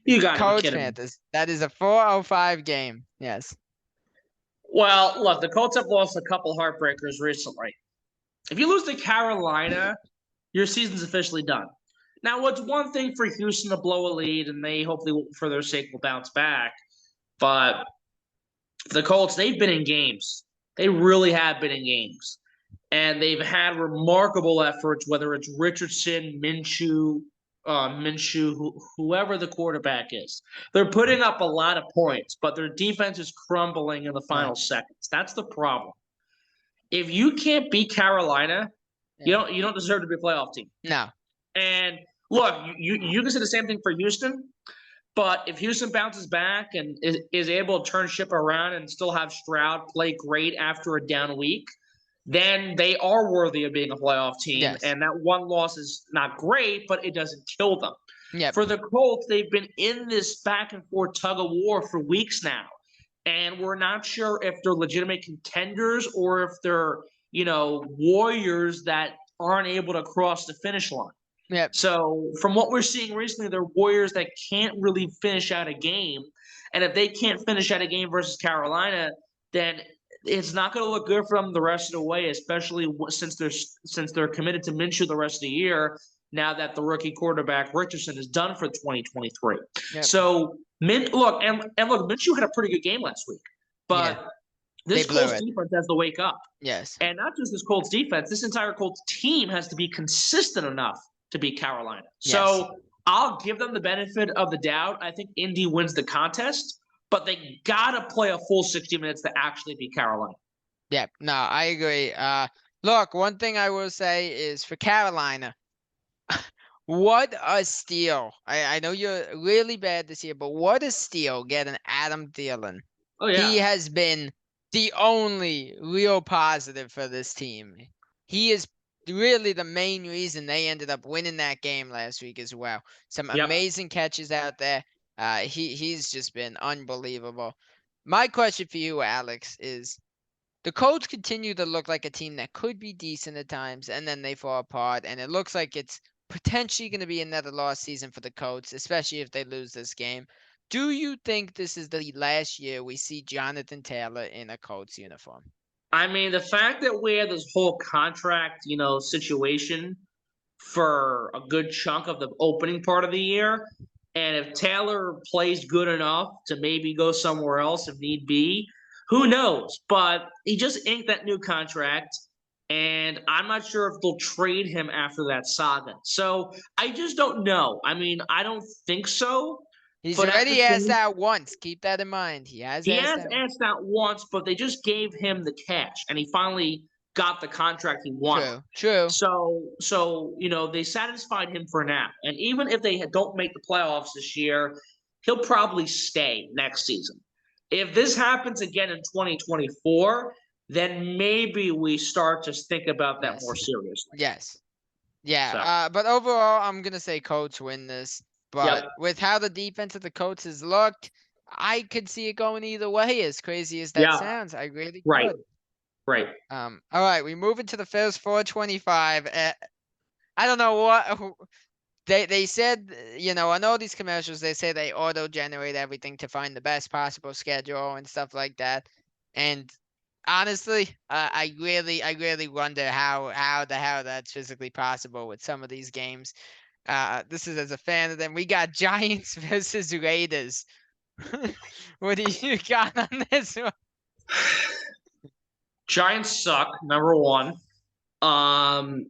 You got to be Colts kidding me. Panthers. That is a 4:05 game. Yes. Well, look, the Colts have lost a couple heartbreakers recently. If you lose to Carolina, your season's officially done. Now, it's one thing for Houston to blow a lead, and they hopefully, for their sake, will bounce back. But the Colts, they've been in games. They really have been in games. And they've had remarkable efforts, whether it's Richardson, Minshew, whoever the quarterback is. They're putting up a lot of points, but their defense is crumbling in the Yeah. final seconds. That's the problem. If you can't beat Carolina, Yeah. you don't deserve to be a playoff team. No. And look, you can say the same thing for Houston, but if Houston bounces back and is able to turn ship around and still have Stroud play great after a down week, then they are worthy of being a playoff team. Yes. And that one loss is not great, but it doesn't kill them. Yep. For the Colts, they've been in this back and forth tug of war for weeks now. And we're not sure if they're legitimate contenders or if they're Warriors that aren't able to cross the finish line. Yep. So from what we're seeing recently, they're Warriors that can't really finish out a game. And if they can't finish out a game versus Carolina, then it's not going to look good for them the rest of the way, especially since they're committed to Minshew the rest of the year. Now that the rookie quarterback Richardson is done for 2023, Yep. so look, Minshew had a pretty good game last week, but this Colts defense has to wake up. Yes, and not just this Colts defense, this entire Colts team has to be consistent enough to beat Carolina. Yes. So I'll give them the benefit of the doubt. I think Indy wins the contest, but they gotta play a full 60 minutes to actually beat Carolina. Yep. No, I agree. Look, one thing I will say is for Carolina, what a steal. I know you're really bad this year, but what a steal getting Adam Thielen. Oh, yeah. He has been the only real positive for this team. He is really the main reason they ended up winning that game last week as well. Some amazing catches out there. He's just been unbelievable. My question for you, Alex, is the Colts continue to look like a team that could be decent at times, and then they fall apart, and it looks like it's potentially going to be another lost season for the Colts, especially if they lose this game. Do you think this is the last year we see Jonathan Taylor in a Colts uniform? I mean, the fact that we had this whole contract, situation for a good chunk of the opening part of the year, and if Taylor plays good enough to maybe go somewhere else if need be, who knows? But he just inked that new contract, and I'm not sure if they'll trade him after that saga. So I just don't know. I mean, I don't think so. He's already asked out once. Keep that in mind. He has asked out once, but they just gave him the cash, and he finally got the contract he wanted. True. So they satisfied him for now. And even if they don't make the playoffs this year, he'll probably stay next season. If this happens again in 2024, then maybe we start to think about that more seriously. Yes. Yeah. But overall, I'm going to say Colts win this. But with how the defense of the Colts has looked, I could see it going either way, as crazy as that sounds. I really could. Right. All right, we move into the first 425. I don't know what they said, on all these commercials, they say they auto-generate everything to find the best possible schedule and stuff like that. And honestly, I really wonder how the hell that's physically possible with some of these games. This is as a fan of them. We got Giants versus Raiders. What do you got on this one? Giants suck, number one.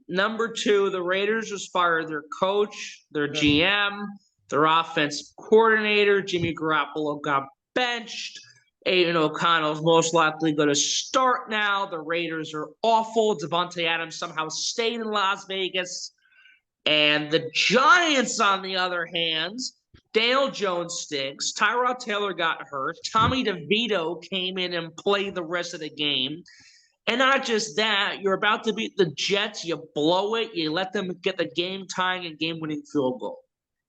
Number two, the Raiders just fired their coach, their GM, their offensive coordinator. Jimmy Garoppolo got benched. Aiden O'Connell's most likely going to start now. The Raiders are awful. Devontae Adams somehow stayed in Las Vegas. And the Giants, on the other hand, Daniel Jones stinks. Tyrod Taylor got hurt. Tommy DeVito came in and played the rest of the game. And not just that, you're about to beat the Jets. You blow it. You let them get the game-tying and game-winning field goal.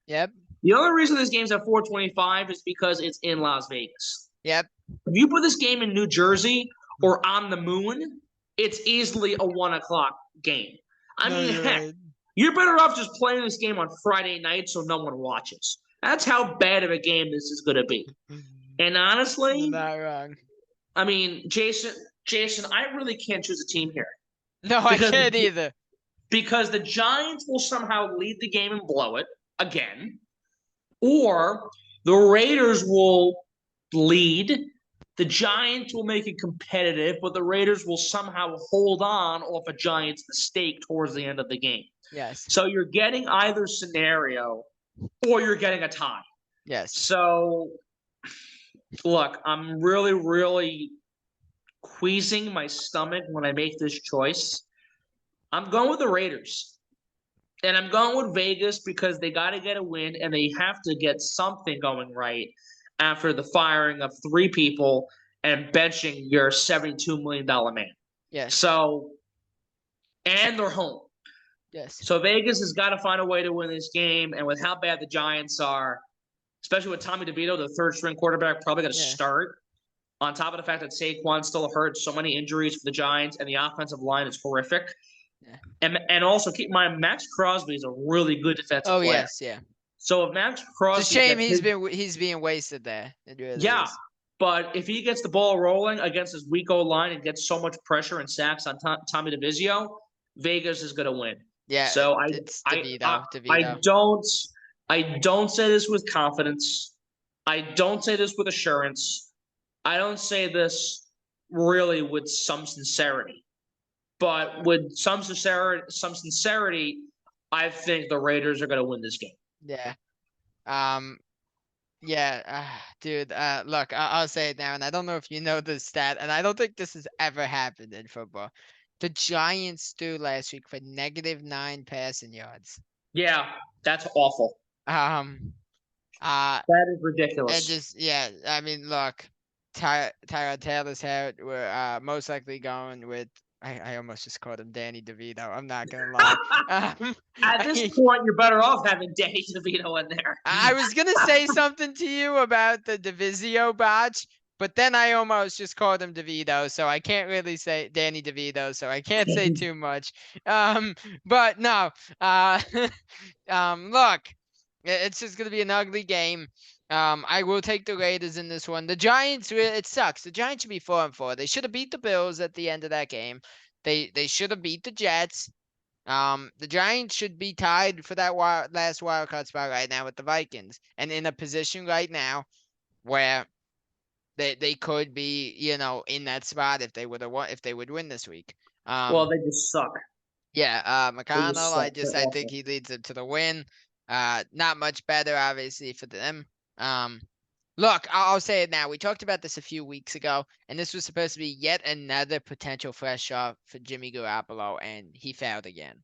Yep. The only reason this game's at 425 is because it's in Las Vegas. Yep. If you put this game in New Jersey or on the moon, it's easily a 1 o'clock game. I mean, heck, you're better off just playing this game on Friday night so no one watches. That's how bad of a game this is going to be. And honestly, you're not wrong. I mean, Jason, I really can't choose a team here. No, I can't either. Because the Giants will somehow lead the game and blow it again, or the Raiders will lead. The Giants will make it competitive, but the Raiders will somehow hold on off a Giants mistake towards the end of the game. Yes. So you're getting either scenario, or you're getting a tie. Yes. So, look, I'm really, really queasing my stomach when I make this choice. I'm going with the Raiders. And I'm going with Vegas because they got to get a win and they have to get something going right after the firing of 3 people and benching your $72 million man. Yes. So, and they're home. Yes. So Vegas has got to find a way to win this game. And with how bad the Giants are, especially with Tommy DeVito, the third-string quarterback, probably going to start. On top of the fact that Saquon's still hurt, so many injuries for the Giants, and the offensive line is horrific. Yeah. And also keep in mind, Max Crosby is a really good defensive Oh player. yes, yeah. So if Max It's a Crosby shame gets he's being wasted there. It really yeah, is. but if he gets the ball rolling against his weak O line and gets so much pressure and sacks on Tommy DeVizio, Vegas is going to win. Yeah, So it's I I DeVito. I DeVito. don't I don't say this with confidence. I don't say this with assurance. I don't say this really with some sincerity. But with some sincerity, I think the Raiders are going to win this game. Yeah. Um. Yeah. Dude. Look, I'll say it now, and I don't know if you know this stat, and I don't think this has ever happened in football. The Giants threw last week for -9 passing yards. Yeah, that's awful. Um. Uh. That is And ridiculous. just yeah. I mean, look. Tyrod Taylor's hair. We're most likely going with. I almost just called him Danny DeVito. I'm not gonna lie. At this point, you're better off having Danny DeVito in there. I was gonna say something to you about the DeVizio botch, but then I almost just called him DeVito, so I can't really say Danny DeVito, so I can't say too much. But no, look, it's just gonna be an ugly game. I will take the Raiders in this one. The Giants, it sucks. The Giants should be 4-4. They should have beat the Bills at the end of that game. They should have beat the Jets. The Giants should be tied for that last wild card spot right now with the Vikings, and in a position right now where they could be, in that spot if they would win this week. Well, they just suck. Yeah, They just McConnell, suck. They're I think awful. he leads them to the win. Not much better, obviously, for them. Look, I'll say it now. We talked about this a few weeks ago, and this was supposed to be yet another potential fresh shot for Jimmy Garoppolo, and he failed again.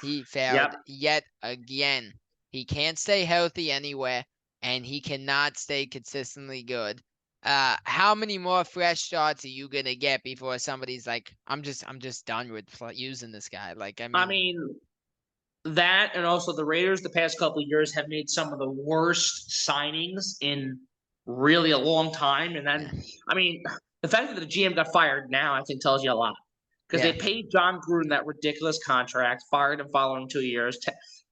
He failed Yep. yet again. He can't stay healthy anywhere, and he cannot stay consistently good. How many more fresh starts are you gonna get before somebody's like, I'm just done with using this guy? Like, I I mean, mean, that and also the Raiders the past couple of years have made some of the worst signings in really a long time. And yeah, then, I mean, the fact that the GM got fired now, I think, tells you a lot. Because they yeah, paid John Gruden that ridiculous contract, fired him following 2 years.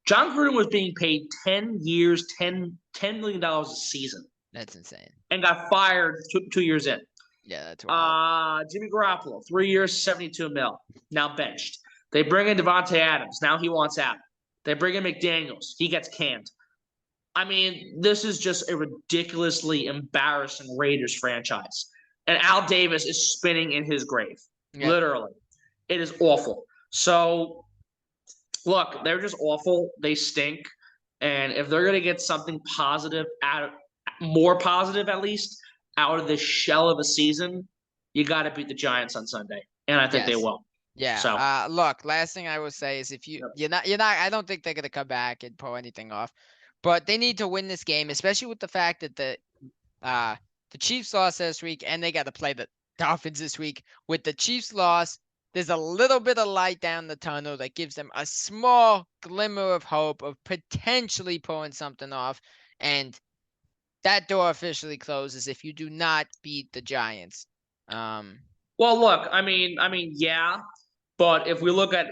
John Gruden was being paid 10 years, $10 million a season, that's insane. and got fired 2 years in. Yeah, that's wild. Jimmy Garoppolo, 3 years, 72 mil, now benched. They bring in Devontae Adams. Now he wants out. They bring in McDaniels. He gets canned. I mean, this is just a ridiculously embarrassing Raiders franchise. And Al Davis is spinning in his grave. Yep. Literally. It is awful. So, look, they're just awful. They stink. And if they're going to get something positive more positive at least, out of this shell of a season, you got to beat the Giants on Sunday. And I think they Yes. will. Yeah. So, Look, last thing I will say is if yep. you're not I don't think they're gonna come back and pull anything off. But they need to win this game, especially with the fact that the Chiefs lost last week and they got to play the Dolphins this week. With the Chiefs loss, there's a little bit of light down the tunnel that gives them a small glimmer of hope of potentially pulling something off. And that door officially closes if you do not beat the Giants. Well, look, yeah, but if we look at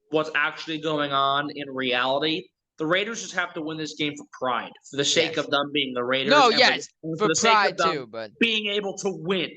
what's actually going on in reality, the Raiders just have to win this game for pride, for the sake Yes. of them being the Raiders, No, and yes, for for the sake of pride them too, but being able to win.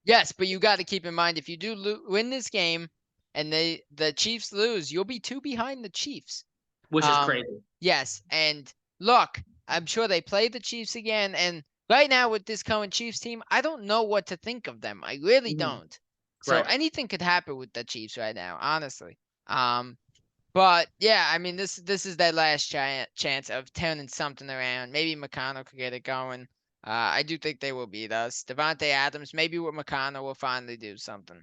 yes, but you got to keep in mind if you do win this game and the Chiefs lose, you'll be 2 behind the Chiefs. Which is crazy. Yes, and look, I'm sure they play the Chiefs again, and right now with this current Chiefs team, I don't know what to think of them. I really don't. So Right. anything could happen with the Chiefs right now, honestly. But yeah, I mean this is their last chance of turning something around. Maybe McConnell could get it going. I do think they will beat us. Devontae Adams, maybe with McConnell, will finally do something.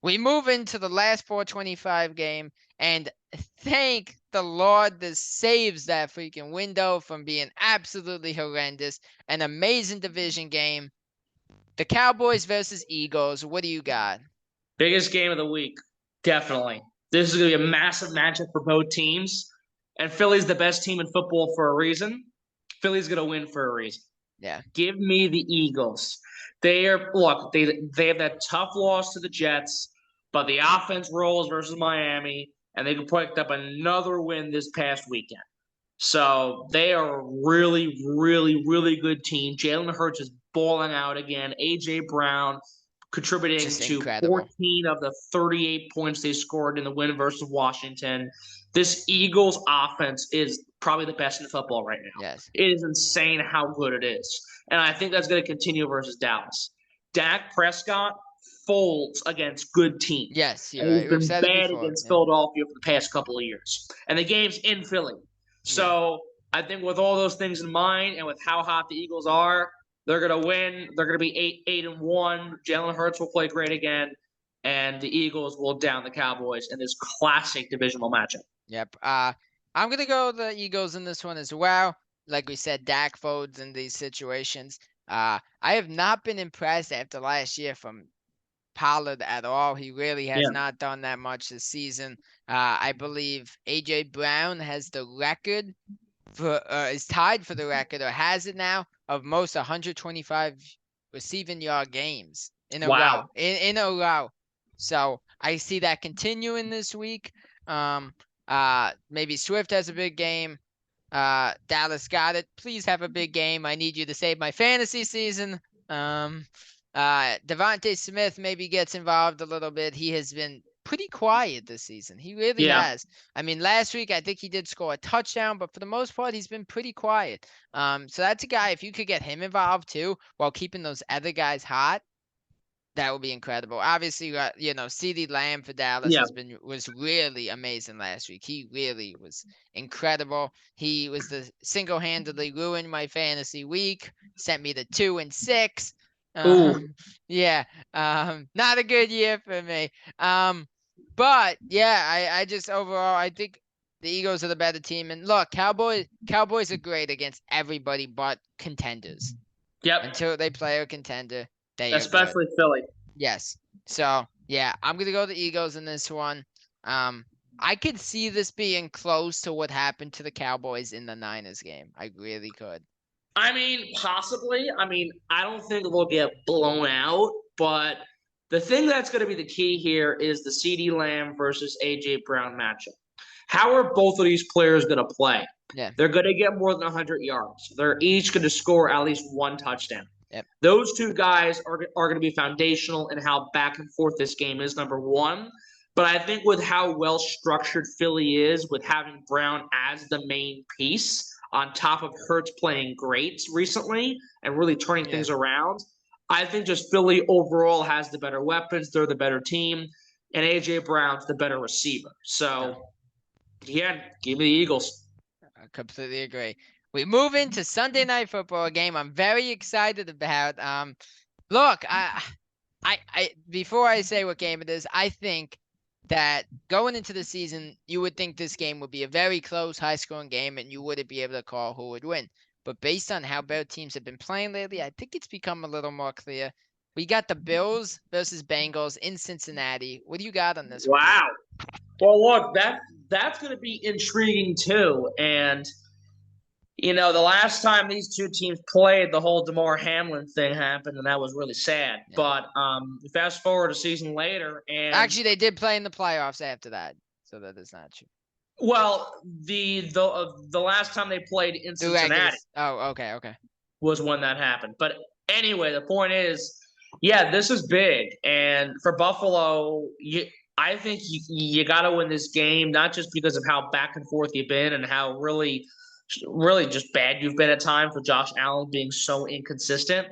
We move into the last 425 game, and thank the Lord this saves that freaking window from being absolutely horrendous. An amazing division game. The Cowboys versus Eagles. What do you got? Biggest game of the week, definitely. This is going to be a massive matchup for both teams, and Philly's the best team in football for a reason. Philly's going to win for a reason. Yeah. Give me the Eagles. They have that tough loss to the Jets, but the offense rolls versus Miami, and they picked up another win this past weekend. So they are a really, really, really good team. Jalen Hurts is balling out again. A.J. Brown contributing Just to incredible. 14 of the 38 points they scored in the win versus Washington. This Eagles offense is probably the best in football right now. Yes. It is insane how good it is. And I think that's going to continue versus Dallas. Dak Prescott folds against good teams. Yes, you're And he's right. We've been said it bad before. against Yeah. Philadelphia for the past couple of years. And the game's in Philly. So I think with all those things in mind and with how hot the Eagles are, they're going to win. They're going to be 8-1. Jalen Hurts will play great again. And the Eagles will down the Cowboys in this classic divisional matchup. Yep. I'm gonna go the Eagles in this one as well. Like we said, Dak folds in these situations. I have not been impressed after last year from Pollard at all. He really has Yeah. not done that much this season. I believe AJ Brown has the record for is tied for the record or has it now of most 125 receiving yard games in a row. Wow. In a row. So I see that continuing this week. Um, maybe Swift has a big game. Dallas got it. Please have a big game. I need you to save my fantasy season. Devontae Smith maybe gets involved a little bit. He has been pretty quiet this season. He really Yeah. has. I mean, last week I think he did score a touchdown, but for the most part, he's been pretty quiet. So that's a guy, if you could get him involved too, while keeping those other guys hot, that would be incredible. Obviously, you got, CeeDee Lamb for Dallas Yeah. was really amazing last week. He really was incredible. He was the single-handedly ruined my fantasy week. Sent me to 2-6. Ooh. Yeah. Not a good year for me. But yeah, I just overall I think the Eagles are the better team. And look, Cowboys are great against everybody but contenders. Yep. Until they play a contender, they are good. Especially Philly. Yes. So yeah, I'm gonna go the Eagles in this one. I could see this being close to what happened to the Cowboys in the Niners game. I really could. I mean, possibly. I mean, I don't think they'll get blown out, but the thing that's going to be the key here is the CeeDee Lamb versus AJ Brown matchup. How are both of these players going to play? Yeah. They're going to get more than 100 yards. They're each going to score at least one touchdown. Yep. Those two guys are going to be foundational in how back and forth this game is, number one. But I think with how well structured Philly is, with having Brown as the main piece, on top of Hurts playing great recently and really turning things around, I think just Philly overall has the better weapons. They're the better team. And A.J. Brown's the better receiver. So, yeah, give me the Eagles. I completely agree. We move into Sunday Night Football game. I'm very excited about. Look, I before I say what game it is, I think that going into the season, you would think this game would be a very close, high-scoring game, and you wouldn't be able to call who would win. But based on how both teams have been playing lately, I think it's become a little more clear. We got the Bills versus Bengals in Cincinnati. What do you got on this one? Wow. Well, look, that's going to be intriguing too. And the last time these two teams played, the whole DeMar Hamlin thing happened, and that was really sad. Yeah. But fast forward a season later, and actually, they did play in the playoffs after that, so that is not true. Well, the last time they played in Cincinnati. Oh, okay. Was when that happened. But anyway, the point is, yeah, this is big, and for Buffalo, I think you got to win this game, not just because of how back and forth you've been and how really just bad you've been at times with Josh Allen being so inconsistent,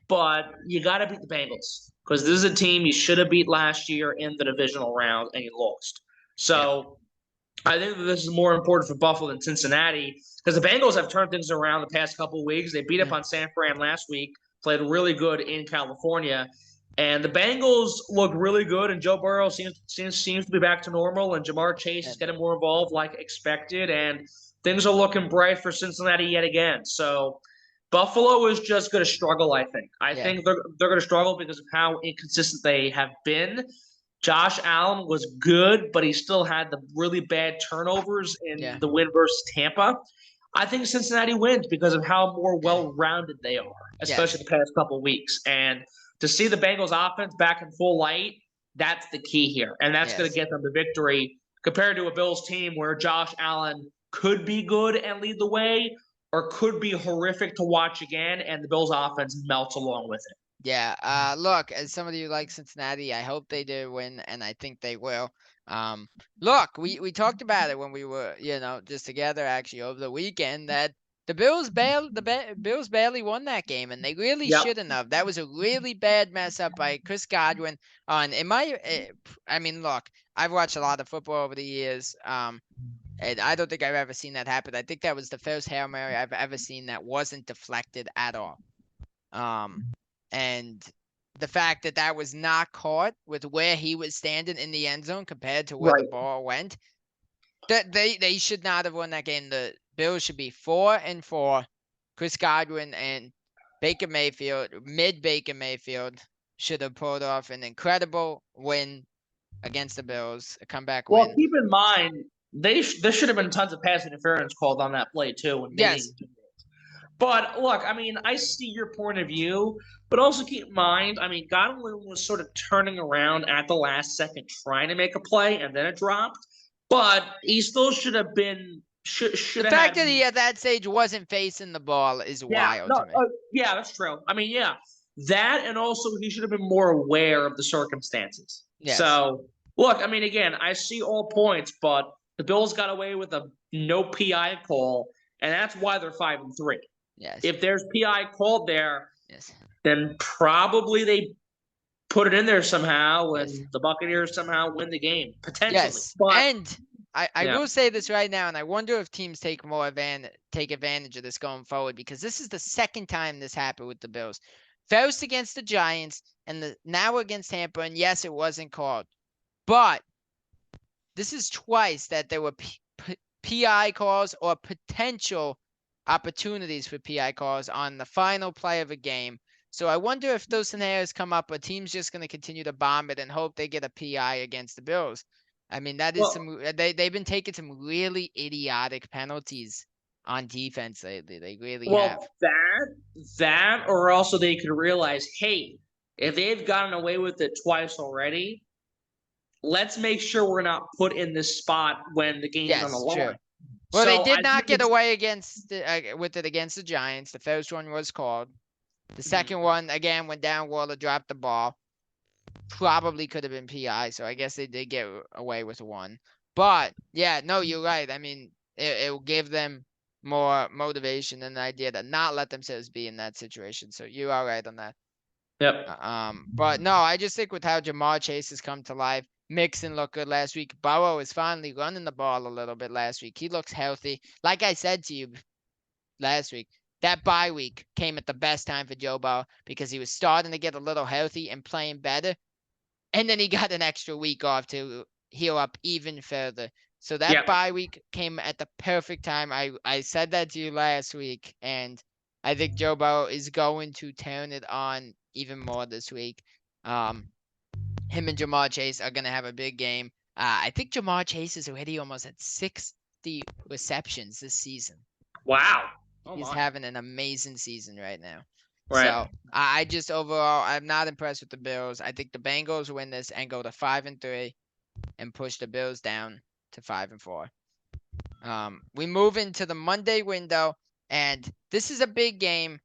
but you got to beat the Bengals because this is a team you should have beat last year in the divisional round and you lost. So I think that this is more important for Buffalo than Cincinnati because the Bengals have turned things around the past couple of weeks. They beat up on San Fran last week, played really good in California. And the Bengals look really good, and Joe Burrow seems to be back to normal, and Jamar Chase is getting more involved like expected, and things are looking bright for Cincinnati yet again. So Buffalo is just going to struggle, I think. I think they're going to struggle because of how inconsistent they have been. Josh Allen was good, but he still had the really bad turnovers in the win versus Tampa. I think Cincinnati wins because of how more Yeah. well-rounded they are, especially Yes. the past couple of weeks. And to see the Bengals offense back in full light, that's the key here. And that's going to Yes. get them the victory compared to a Bills team where Josh Allen could be good and lead the way or could be horrific to watch again, and the Bills offense melts along with it. Yeah. Look, as somebody who likes Cincinnati, I hope they do win, and I think they will. Look, we talked about it when we were, just together actually over the weekend that Bills barely won that game, and they really Yep. shouldn't have. That was a really bad mess up by Chris Godwin. I mean, look, I've watched a lot of football over the years. And I don't think I've ever seen that happen. I think that was the first Hail Mary I've ever seen that wasn't deflected at all. And the fact that that was not caught with where he was standing in the end zone compared to where the Right. ball went, that they should not have won that game. The Bills should be 4-4. Chris Godwin and Baker Mayfield, mid Baker Mayfield, should have pulled off an incredible win against the Bills, a comeback Well, win. keep in mind, there should have been tons of pass interference called on that play, too. When Yes. But look, I mean, I see your point of view, but also keep in mind, I mean, Godwin was sort of turning around at the last second trying to make a play, and then it dropped. But he still should have been should The have fact had. that he at that stage wasn't facing the ball is Yeah, wild no, to me. yeah, that's true. I mean, yeah, that and also he should have been more aware of the circumstances. Yes. So look, I mean, again, I see all points, but the Bills got away with a no PI call, and that's why they're 5-3. Yes. If there's PI called there, Yes. then probably they put it in there somehow, and Yes. the Buccaneers somehow win the game potentially. Yes. But And I yeah. will say this right now, and I wonder if teams take advantage of this going forward, because this is the second time this happened with the Bills. First against the Giants, and now against Tampa. And yes, it wasn't called, but this is twice that there were PI calls or potential opportunities for PI calls on the final play of a game. So I wonder if those scenarios come up, a team's just going to continue to bomb it and hope they get a PI against the Bills. I mean, that is they've been taking some really idiotic penalties on defense lately. They really have. That, or also they could realize, hey, if they've gotten away with it twice already, let's make sure we're not put in this spot when the game's on the line. True. Well, so they did not get away with it against the Giants. The first one was called. The second one, again, when Darren Waller dropped the ball, probably could have been PI. So I guess they did get away with one. But, yeah, no, you're right. I mean, it will give them more motivation and the idea to not let themselves be in that situation. So you are right on that. Yep. But no, I just think with how Jamar Chase has come to life, Mixon looked good last week. Burrow is finally running the ball a little bit last week. He looks healthy. Like I said to you last week, that bye week came at the best time for Joe Burrow because he was starting to get a little healthy and playing better. And then he got an extra week off to heal up even further. So that bye week came at the perfect time. I said that to you last week, and I think Joe Burrow is going to turn it on even more this week. Him and Jamar Chase are going to have a big game. I think Jamar Chase is already almost at 60 receptions this season. Wow. He's having an amazing season right now. Right. So I just overall, I'm not impressed with the Bills. I think the Bengals win this and go to 5-3 and push the Bills down to 5-4. We move into the Monday window, and this is a big game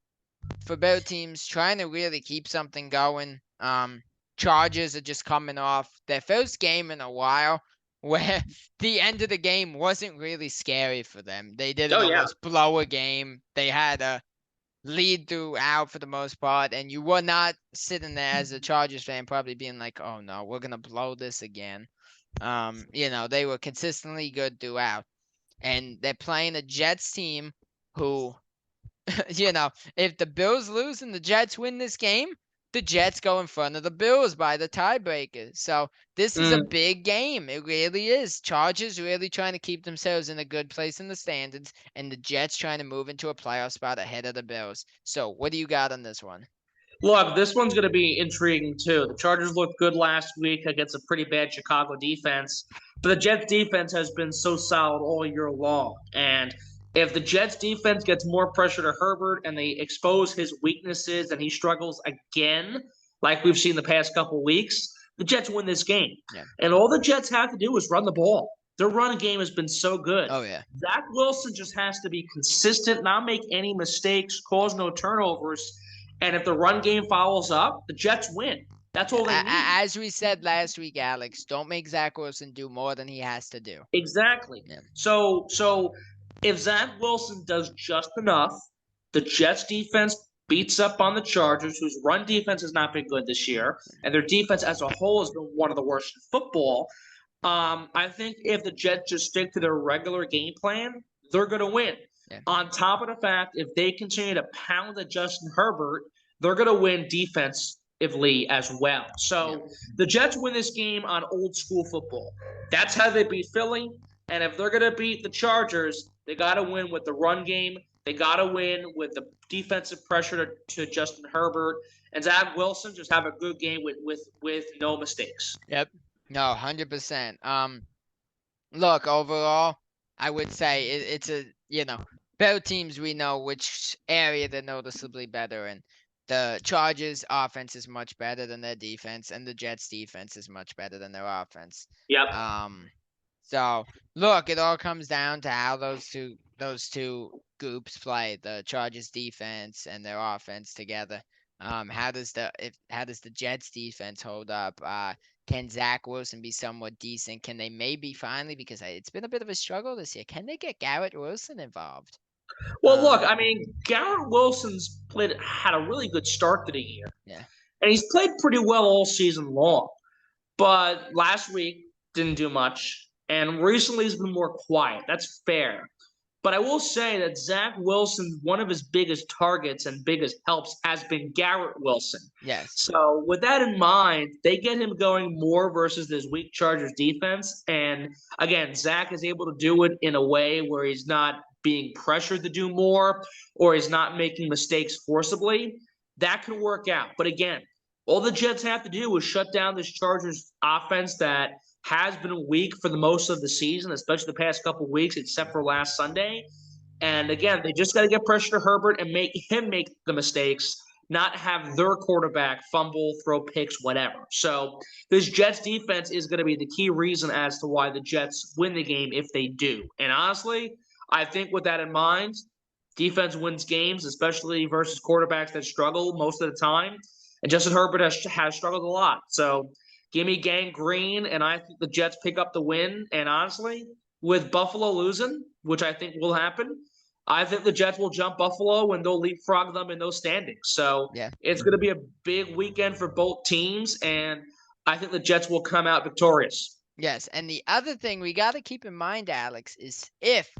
for both teams trying to really keep something going. Chargers are just coming off their first game in a while where the end of the game wasn't really scary for them. They didn't almost blow a game. They had a lead throughout for the most part, and you were not sitting there as a Chargers fan probably being like, oh no, we're going to blow this again. They were consistently good throughout. And they're playing a Jets team who, if the Bills lose and the Jets win this game, the Jets go in front of the Bills by the tiebreaker. So this is a big game. It really is. Chargers really trying to keep themselves in a good place in the standings, and the Jets trying to move into a playoff spot ahead of the Bills. So what do you got on this one? Look, this one's going to be intriguing too. The Chargers looked good last week against a pretty bad Chicago defense, but the Jets defense has been so solid all year long. And If the Jets defense gets more pressure to Herbert and they expose his weaknesses and he struggles again, like we've seen the past couple weeks, the Jets win this game. Yeah. And all the Jets have to do is run the ball. Their run game has been so good. Oh yeah. Zach Wilson just has to be consistent, not make any mistakes, cause no turnovers. And if the run game follows up, the Jets win. That's all they need. As we said last week, Alex, don't make Zach Wilson do more than he has to do. Exactly. Yeah. So if Zach Wilson does just enough, the Jets defense beats up on the Chargers, whose run defense has not been good this year, and their defense as a whole has been one of the worst in football. I think if the Jets just stick to their regular game plan, they're going to win. Yeah. On top of the fact, if they continue to pound at Justin Herbert, they're going to win defensively as well. So the Jets win this game on old school football. That's how they beat Philly. And if they're going to beat the Chargers, they got to win with the run game. They got to win with the defensive pressure to Justin Herbert. And Zach Wilson just have a good game with no mistakes. Yep. No, 100%. Look, overall, I would say it's a, both teams we know which area they're noticeably better in. The Chargers offense is much better than their defense, and the Jets defense is much better than their offense. Yep. So look, it all comes down to how those two groups play, the Chargers defense and their offense together. How does the Jets defense hold up? Can Zach Wilson be somewhat decent? Can they maybe finally, because it's been a bit of a struggle this year, can they get Garrett Wilson involved? Well, look, I mean, Garrett Wilson's had a really good start to the year. Yeah. And he's played pretty well all season long. But last week didn't do much. And recently he's been more quiet. That's fair. But I will say that Zach Wilson, one of his biggest targets and biggest helps has been Garrett Wilson. Yes. So with that in mind, they get him going more versus this weak Chargers defense. And again, Zach is able to do it in a way where he's not being pressured to do more or he's not making mistakes forcibly. That can work out. But again, all the Jets have to do is shut down this Chargers offense that has been weak for the most of the season, especially the past couple of weeks, except for last Sunday. And again, they just got to get pressure to Herbert and make him make the mistakes, not have their quarterback fumble, throw picks, whatever. So this Jets defense is going to be the key reason as to why the Jets win the game if they do. And honestly, I think with that in mind, defense wins games, especially versus quarterbacks that struggle most of the time. And Justin Herbert has struggled a lot. So give me Gang Green, and I think the Jets pick up the win. And honestly, with Buffalo losing, which I think will happen, I think the Jets will jump Buffalo and they'll leapfrog them in those standings. So it's going to be a big weekend for both teams, and I think the Jets will come out victorious. Yes, and the other thing we got to keep in mind, Alex, is if,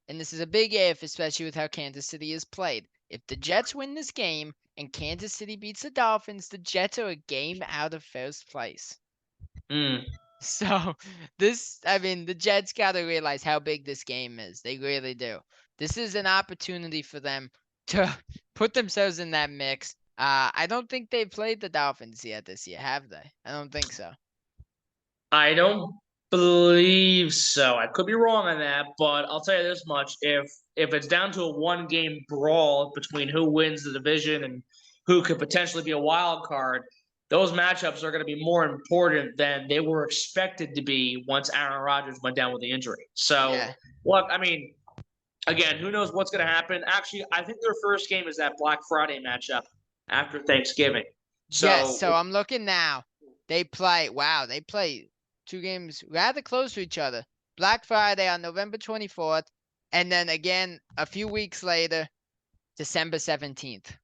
and this is a big if, especially with how Kansas City is played, if the Jets win this game and Kansas City beats the Dolphins, the Jets are a game out of first place. So the Jets got to realize how big this game is. They really do. This is an opportunity for them to put themselves in that mix. I don't think they've played the Dolphins yet this year, have they? I don't think so. I don't believe so. I could be wrong on that, but I'll tell you this much: if it's down to a one-game brawl between who wins the division and who could potentially be a wild card, those matchups are going to be more important than they were expected to be once Aaron Rodgers went down with the injury. So, look, I mean, again, who knows what's going to happen? Actually, I think their first game is that Black Friday matchup after Thanksgiving. So I'm looking now. They play 2 games rather close to each other. Black Friday on November 24th, and then again a few weeks later, December 17th.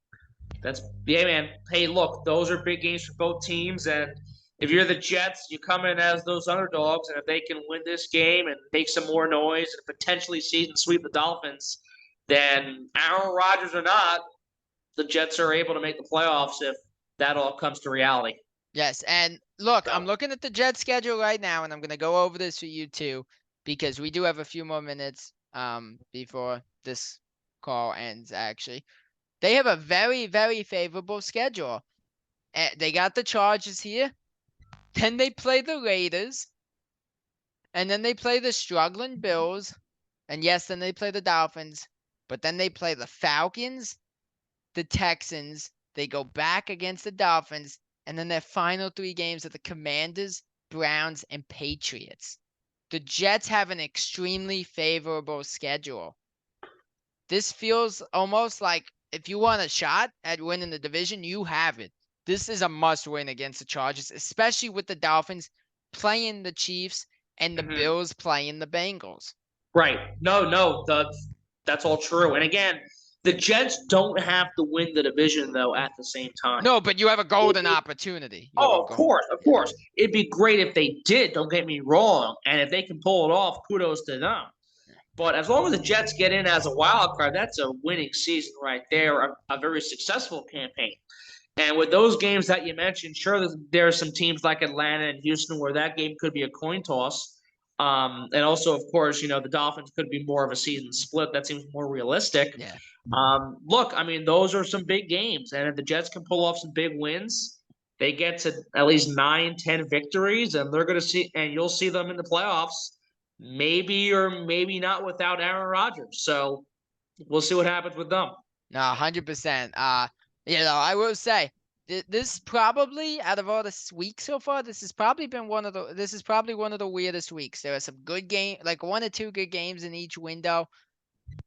Man. Hey, look, those are big games for both teams, and if you're the Jets, you come in as those underdogs, and if they can win this game and make some more noise and potentially season sweep the Dolphins, then Aaron Rodgers or not, the Jets are able to make the playoffs if that all comes to reality. Yes, and look, I'm looking at the Jets schedule right now, and I'm going to go over this for you too, because we do have a few more minutes before this call ends, actually. They have a very, very favorable schedule. They got the Chargers here. Then they play the Raiders. And then they play the struggling Bills. And yes, then they play the Dolphins, but then they play the Falcons, the Texans, they go back against the Dolphins, and then their final 3 games are the Commanders, Browns, and Patriots. The Jets have an extremely favorable schedule. This feels almost like if you want a shot at winning the division, you have it. This is a must win against the Chargers, especially with the Dolphins playing the Chiefs and the Mhm. Bills playing the Bengals. Right. No, that's all true. And again, the Jets don't have to win the division though at the same time. No, but you have a golden opportunity. You have a Oh, goal. of Yeah. course. It'd be great if they did, don't get me wrong. And if they can pull it off, kudos to them. But as long as the Jets get in as a wild card, that's a winning season right there, a very successful campaign. And with those games that you mentioned, sure, there are some teams like Atlanta and Houston where that game could be a coin toss. And also, of course, the Dolphins could be more of a season split. That seems more realistic. Yeah. Look, I mean, those are some big games. And if the Jets can pull off some big wins, they get to at least 9, 10 victories, and they're going to see, and you'll see them in the playoffs, maybe or maybe not without Aaron Rodgers. So we'll see what happens with them. No, 100%. I will say this probably out of all the weeks so far, this is probably one of the weirdest weeks. There are some good game, like 1 or 2 good games in each window,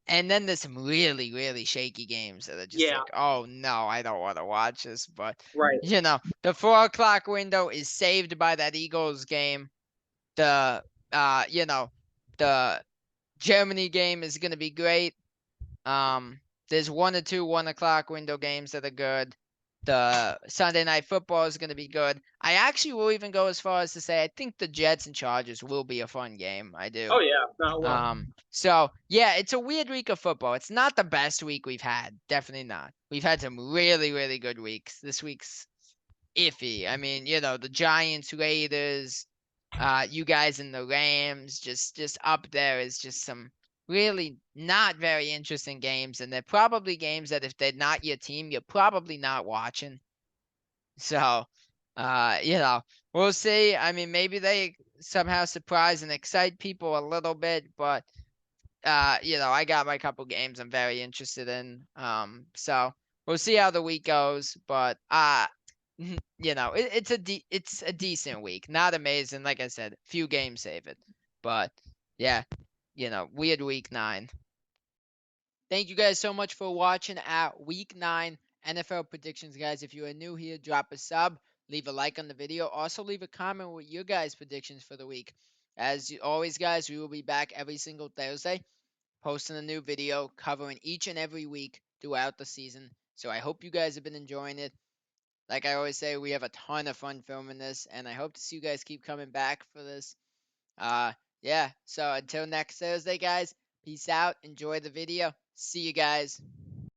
and then there's some really, really shaky games that are just Yeah, like, oh no, I don't want to watch this. But right. the 4 o'clock window is saved by that Eagles game. The the Germany game is gonna be great. There's 1 or 2 1 o'clock window games that are good. The Sunday night football is going to be good. I actually will even go as far as to say I think the Jets and Chargers will be a fun game. I do. Oh yeah, no, well, So yeah, it's a weird week of football. It's not the best week we've had. Definitely not. We've had some really, really good weeks. This week's iffy. I mean, the Giants, Raiders, you guys and the Rams, just up there is just some really not very interesting games, and they're probably games that if they're not your team, you're probably not watching. So, we'll see. I mean, maybe they somehow surprise and excite people a little bit, but I got my couple games I'm very interested in. So we'll see how the week goes, but it's a decent week. Not amazing, like I said, few games save it. But yeah, weird week 9. Thank you guys so much for watching our week 9 NFL predictions, guys. If you are new here, drop a sub, leave a like on the video. Also, leave a comment with your guys' predictions for the week. As always, guys, we will be back every single Thursday posting a new video covering each and every week throughout the season. So I hope you guys have been enjoying it. Like I always say, we have a ton of fun filming this, and I hope to see you guys keep coming back for this. Uh, yeah. So until next Thursday, guys, peace out. Enjoy the video. See you guys.